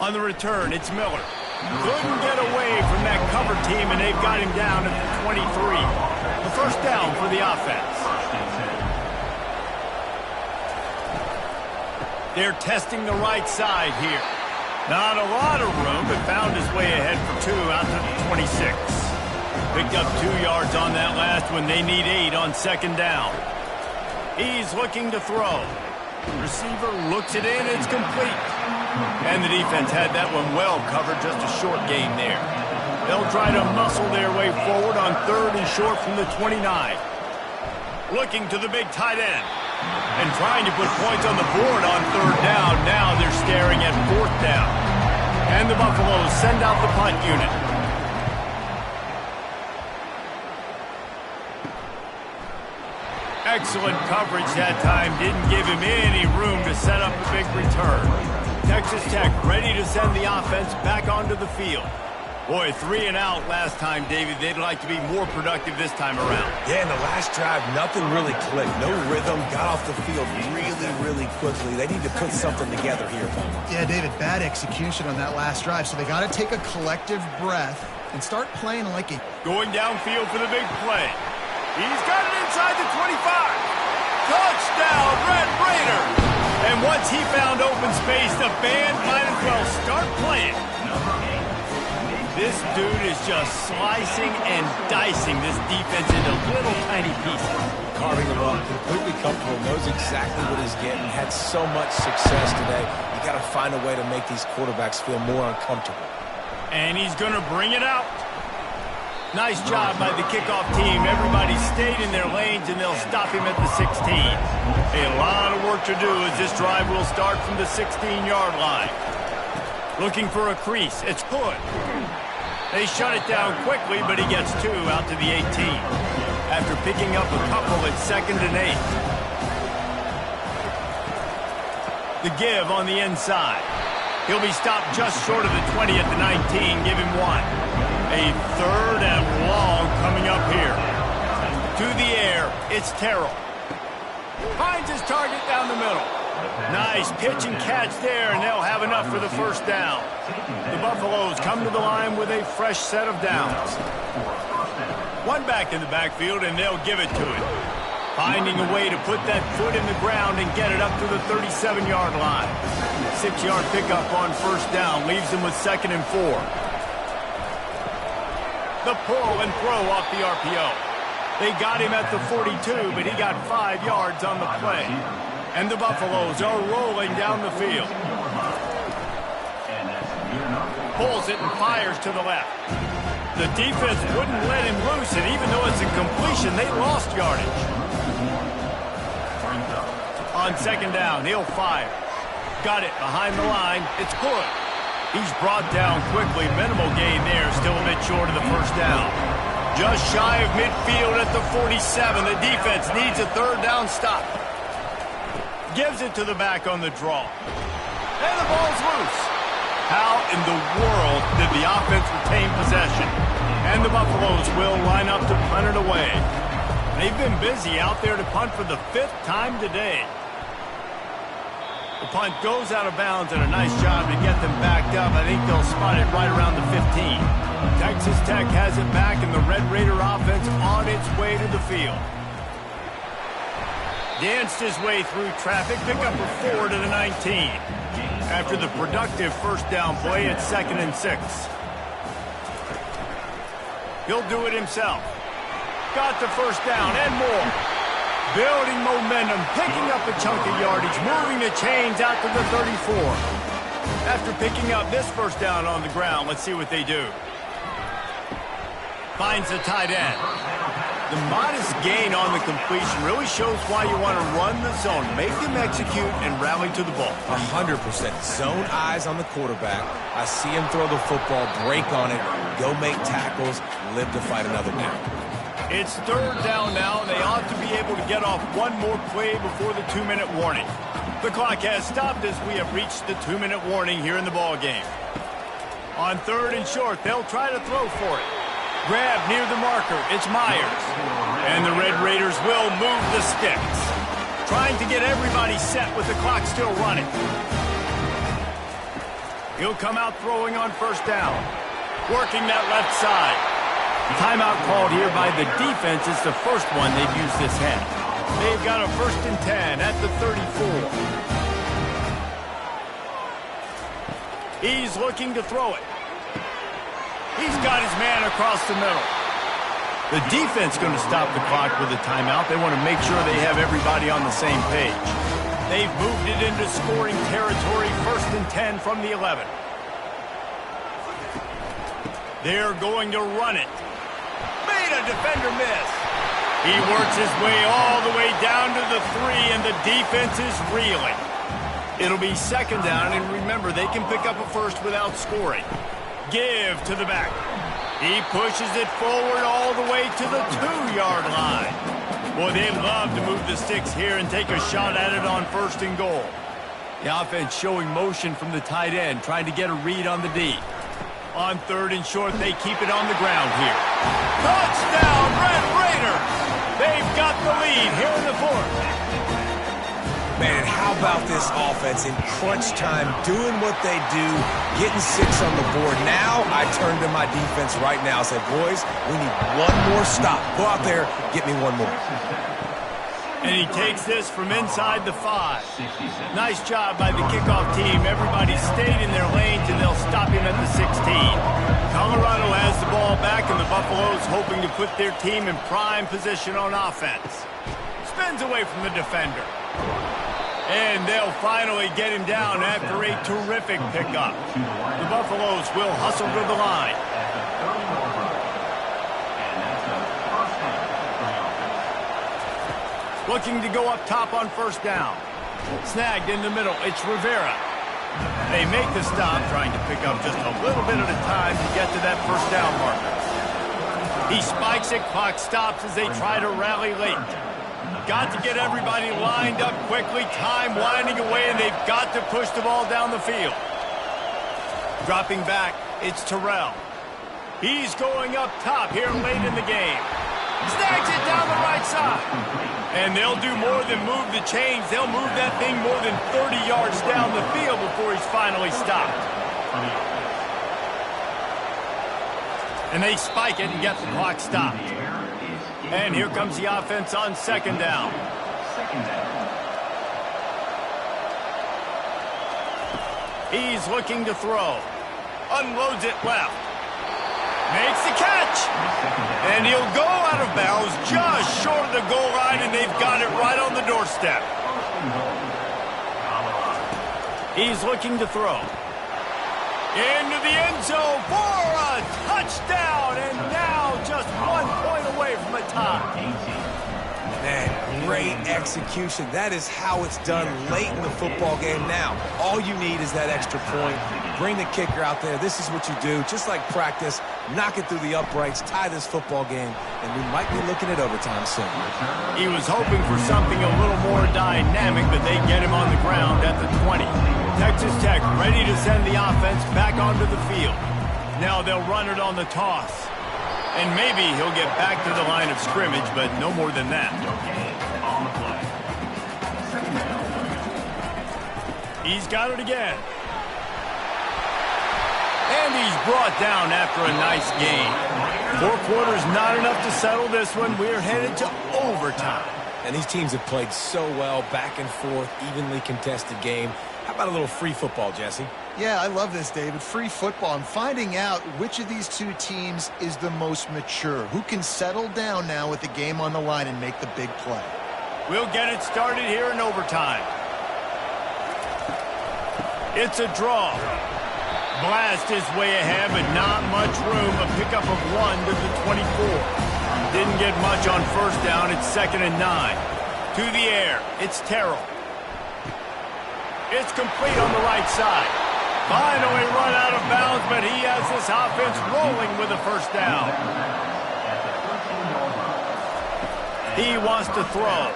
On the return, it's Miller. Couldn't get away from that cover team, and they've got him down at the 23. The 1st down for the offense. They're testing the right side here. Not a lot of room, but found his way ahead for 2 out to the 26. Picked up 2 yards on that last one. They need 8 on 2nd down. He's looking to throw. Receiver looks it in. It's complete. And the defense had that one well covered. Just a short gain there. They'll try to muscle their way forward on 3rd and short from the 29. Looking to the big tight end. And trying to put points on the board on 3rd down. Now they're staring at 4th down. And the Buffaloes send out the punt unit. Excellent coverage that time. Didn't give him any room to set up a big return. Texas Tech ready to send the offense back onto the field. Boy, 3 and out last time, David. They'd like to be more productive this time around. Yeah, in the last drive, nothing really clicked. No rhythm, got off the field really quickly. They need to put something together here. Yeah, David, bad execution on that last drive, so they got to take a collective breath and start playing like it. Going downfield for the big play. He's got it inside the 25. Touchdown, Red Raiders! And once he found open space, the band might as well start playing. This dude is just slicing and dicing this defense into little tiny pieces. Carving them up, completely comfortable, knows exactly what he's getting, had so much success today. You got to find a way to make these quarterbacks feel more uncomfortable. And he's going to bring it out. Nice job by the kickoff team. Everybody stayed in their lanes, and they'll stop him at the 16. A lot of work to do as this drive will start from the 16-yard line. Looking for a crease. It's Hood. They shut it down quickly, but he gets 2 out to the 18. After picking up a couple at 2nd and 8. The give on the inside. He'll be stopped just short of the 20 at the 19. Give him 1. A 3rd and long coming up here. To the air, it's Terrell. Finds his target down the middle. Nice pitch and catch there, and they'll have enough for the 1st down. The Buffaloes come to the line with a fresh set of downs. 1 back in the backfield, and they'll give it to him. Finding a way to put that foot in the ground and get it up to the 37-yard line. 6-yard pickup on 1st down leaves them with 2nd and 4. The pull and throw off the RPO. They got him at the 42, but he got 5 yards on the play. And the Buffaloes are rolling down the field. Pulls it and fires to the left. The defense wouldn't let him loose, and even though it's a completion, they lost yardage. On second down, he'll fire. Got it behind the line. It's good. He's brought down quickly. Minimal gain there. Still a bit short of the first down. Just shy of midfield at the 47. The defense needs a third down stop. Gives it to the back on the draw. And the ball's loose. How in the world did the offense retain possession? And the Buffaloes will line up to punt it away. They've been busy out there to punt for the 5th time today. The punt goes out of bounds, and a nice job to get them backed up. I think they'll spot it right around the 15. Texas Tech has it back, and the Red Raider offense on its way to the field. Danced his way through traffic, pick up a 4 to the 19. After the productive first down play, it's 2nd and 6. He'll do it himself. Got the first down and more. Building momentum, picking up a chunk of yardage, moving the chains out to the 34. After picking up this first down on the ground, let's see what they do. Finds the tight end. The modest gain on the completion really shows why you want to run the zone. Make them execute and rally to the ball. 100%. Zone eyes on the quarterback. I see him throw the football, break on it, go make tackles, live to fight another down. It's third down now, and they ought to be able to get off one more play before the 2-minute warning. The clock has stopped as we have reached the 2-minute warning here in the ball game. On third and short, they'll try to throw for it. Grab near the marker. It's Myers. And the Red Raiders will move the sticks. Trying to get everybody set with the clock still running. He'll come out throwing on first down. Working that left side. Timeout called here by the defense. It's the first one they've used this half. They've got a 1st and 10 at the 34. He's looking to throw it. He's got his man across the middle. The defense going to stop the clock with a timeout. They want to make sure they have everybody on the same page. They've moved it into scoring territory. 1st and 10 from the 11. They're going to run it. Made a defender miss. He works his way all the way down to the 3, and the defense is reeling. It'll be 2nd down, and remember, they can pick up a first without scoring. Give to the back. He pushes it forward all the way to the 2-yard line. Boy, they love to move the sticks here and take a shot at it on 1st and goal. The offense showing motion from the tight end, trying to get a read on the D. On 3rd and short, they keep it on the ground here. Touchdown, Red Raiders! They've got the lead here in the 4th. Man, how about this offense in crunch time, doing what they do, getting 6 on the board. Now I turn to my defense right now and say, boys, we need one more stop. Go out there, get me one more. And he takes this from inside the 5. Nice job by the kickoff team. Everybody stayed in their lanes, and they'll stop him at the 16. Colorado has the ball back, and the Buffaloes hoping to put their team in prime position on offense. Spins away from the defender. And they'll finally get him down after a terrific pickup. The Buffaloes will hustle to the line. Looking to go up top on first down. Snagged in the middle. It's Rivera. They make the stop, trying to pick up just a little bit at a time to get to that first down marker. He spikes it. Clock stops as they try to rally late. Got to get everybody lined up quickly. Time winding away, and they've got to push the ball down the field. Dropping back, it's Terrell. He's going up top here late in the game. Snags it down the right side. And they'll do more than move the chains. They'll move that thing more than 30 yards down the field before he's finally stopped. And they spike it and get the clock stopped. And here comes the offense on 2nd down. He's looking to throw. Unloads it left. Makes the catch. And he'll go out of bounds just short of the goal line, and they've got it right on the doorstep. He's looking to throw. Into the end zone for a touchdown, and now just 1 point away from a tie. Man, great execution. That is how it's done late in the football game now. All you need is that extra point. Bring the kicker out there. This is what you do. Just like practice, knock it through the uprights, tie this football game, and we might be looking at overtime soon. He was hoping for something a little more dynamic, but they get him on the ground at the 20. Texas Tech ready to send the offense back onto the field. Now they'll run it on the toss. And maybe he'll get back to the line of scrimmage, but no more than that. He's got it again. And he's brought down after a nice gain. 4 quarters not enough to settle this one. We're headed to overtime. And these teams have played so well, back and forth, evenly contested game. How about a little free football, Jesse? Yeah, I love this, David. Free football. I'm finding out which of these two teams is the most mature. Who can settle down now with the game on the line and make the big play. We'll get it started here in overtime. It's a draw. Blast is way ahead, but not much room. A pickup of 1 to the 24. Didn't get much on first down. It's 2nd and 9. To the air. It's Terrell. It's complete on the right side. Finally run out of bounds, but he has this offense rolling with a first down. He wants to throw.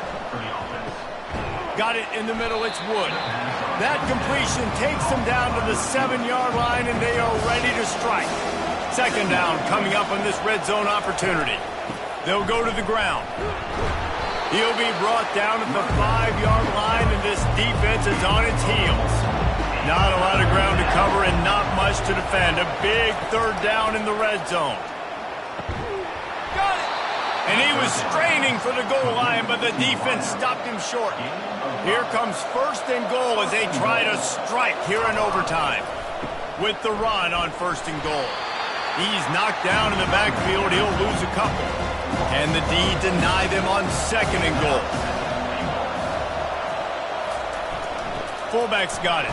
Got it in the middle. It's Wood. That completion takes them down to the 7-yard line, and they are ready to strike. 2nd down coming up on this red zone opportunity. They'll go to the ground. He'll be brought down at the 5-yard line, and this defense is on its heels. Not a lot of ground to cover and not much to defend. A big 3rd down in the red zone. Got it! And he was straining for the goal line, but the defense stopped him short. Here comes 1st and goal as they try to strike here in overtime. With the run on 1st and goal. He's knocked down in the backfield. He'll lose a couple. And the D deny them on 2nd and goal. Fullback's got it.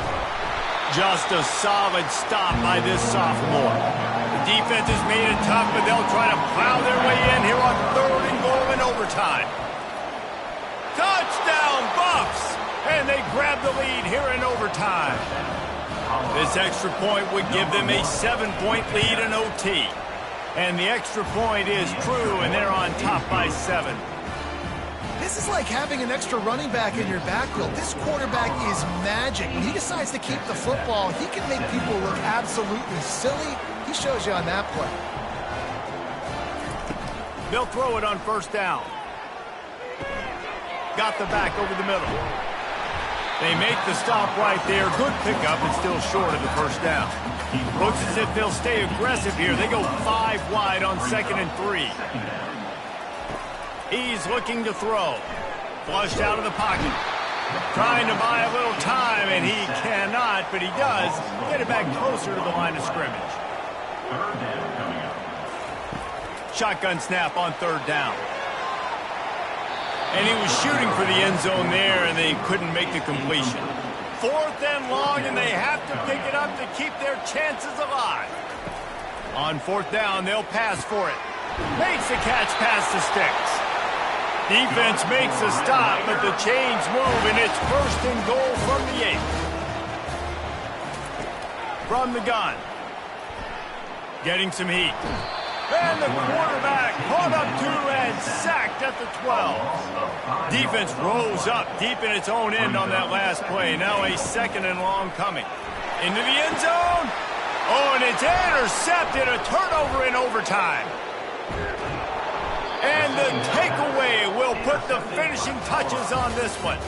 Just a solid stop by this sophomore. The defense has made it tough, but they'll try to plow their way in here on 3rd and goal in overtime. Touchdown, Buffs! And they grab the lead here in overtime. This extra point would give them a 7-point lead in OT. And the extra point is true, and they're on top by 7. This is like having an extra running back in your backfield. This quarterback is magic. When he decides to keep the football, he can make people look absolutely silly. He shows you on that play. They'll throw it on 1st down. Got the back over the middle. They make the stop right there. Good pickup, and still short of the 1st down. Looks as if they'll stay aggressive here. They go 5 wide on 2nd and 3. He's looking to throw. Flushed out of the pocket. Trying to buy a little time, and he cannot, but he does get it back closer to the line of scrimmage. Shotgun snap on 3rd down. And he was shooting for the end zone there, and they couldn't make the completion. 4th and long, and they have to pick it up to keep their chances alive. On 4th down, they'll pass for it. Makes the catch past the sticks. Defense makes a stop, but the chains move, and it's 1st and goal from the 8. From the gun. Getting some heat. And the quarterback caught up to and sacked at the 12. Defense rose up deep in its own end on that last play. Now a 2nd and long coming. Into the end zone. Oh, and it's intercepted. A turnover in overtime. And the takeaway will put the finishing touches on this one.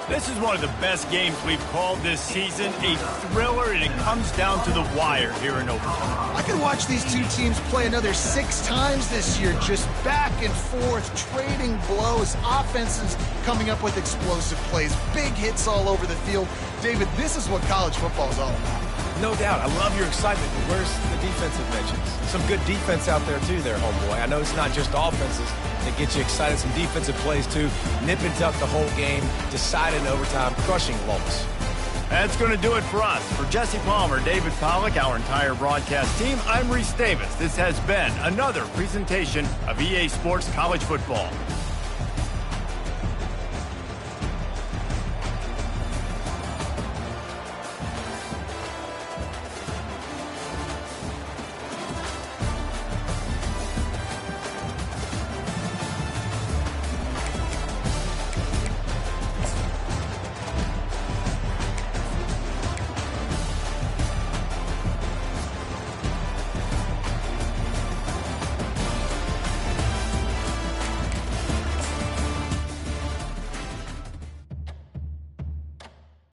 This is one of the best games we've called this season. A thriller, and it comes down to the wire here in overtime. I could watch these two teams play another 6 times this year, just back and forth, trading blows, offenses coming up with explosive plays, big hits all over the field. David, this is what college football is all about. No doubt. I love your excitement. Where's the defensive mentions? Some good defense out there, too, there, homeboy. I know it's not just offenses that get you excited. Some defensive plays, too. Nip and tuck the whole game. Decided in overtime. Crushing Lawrence. That's going to do it for us. For Jesse Palmer, David Pollack, our entire broadcast team, I'm Reese Davis. This has been another presentation of EA Sports College Football.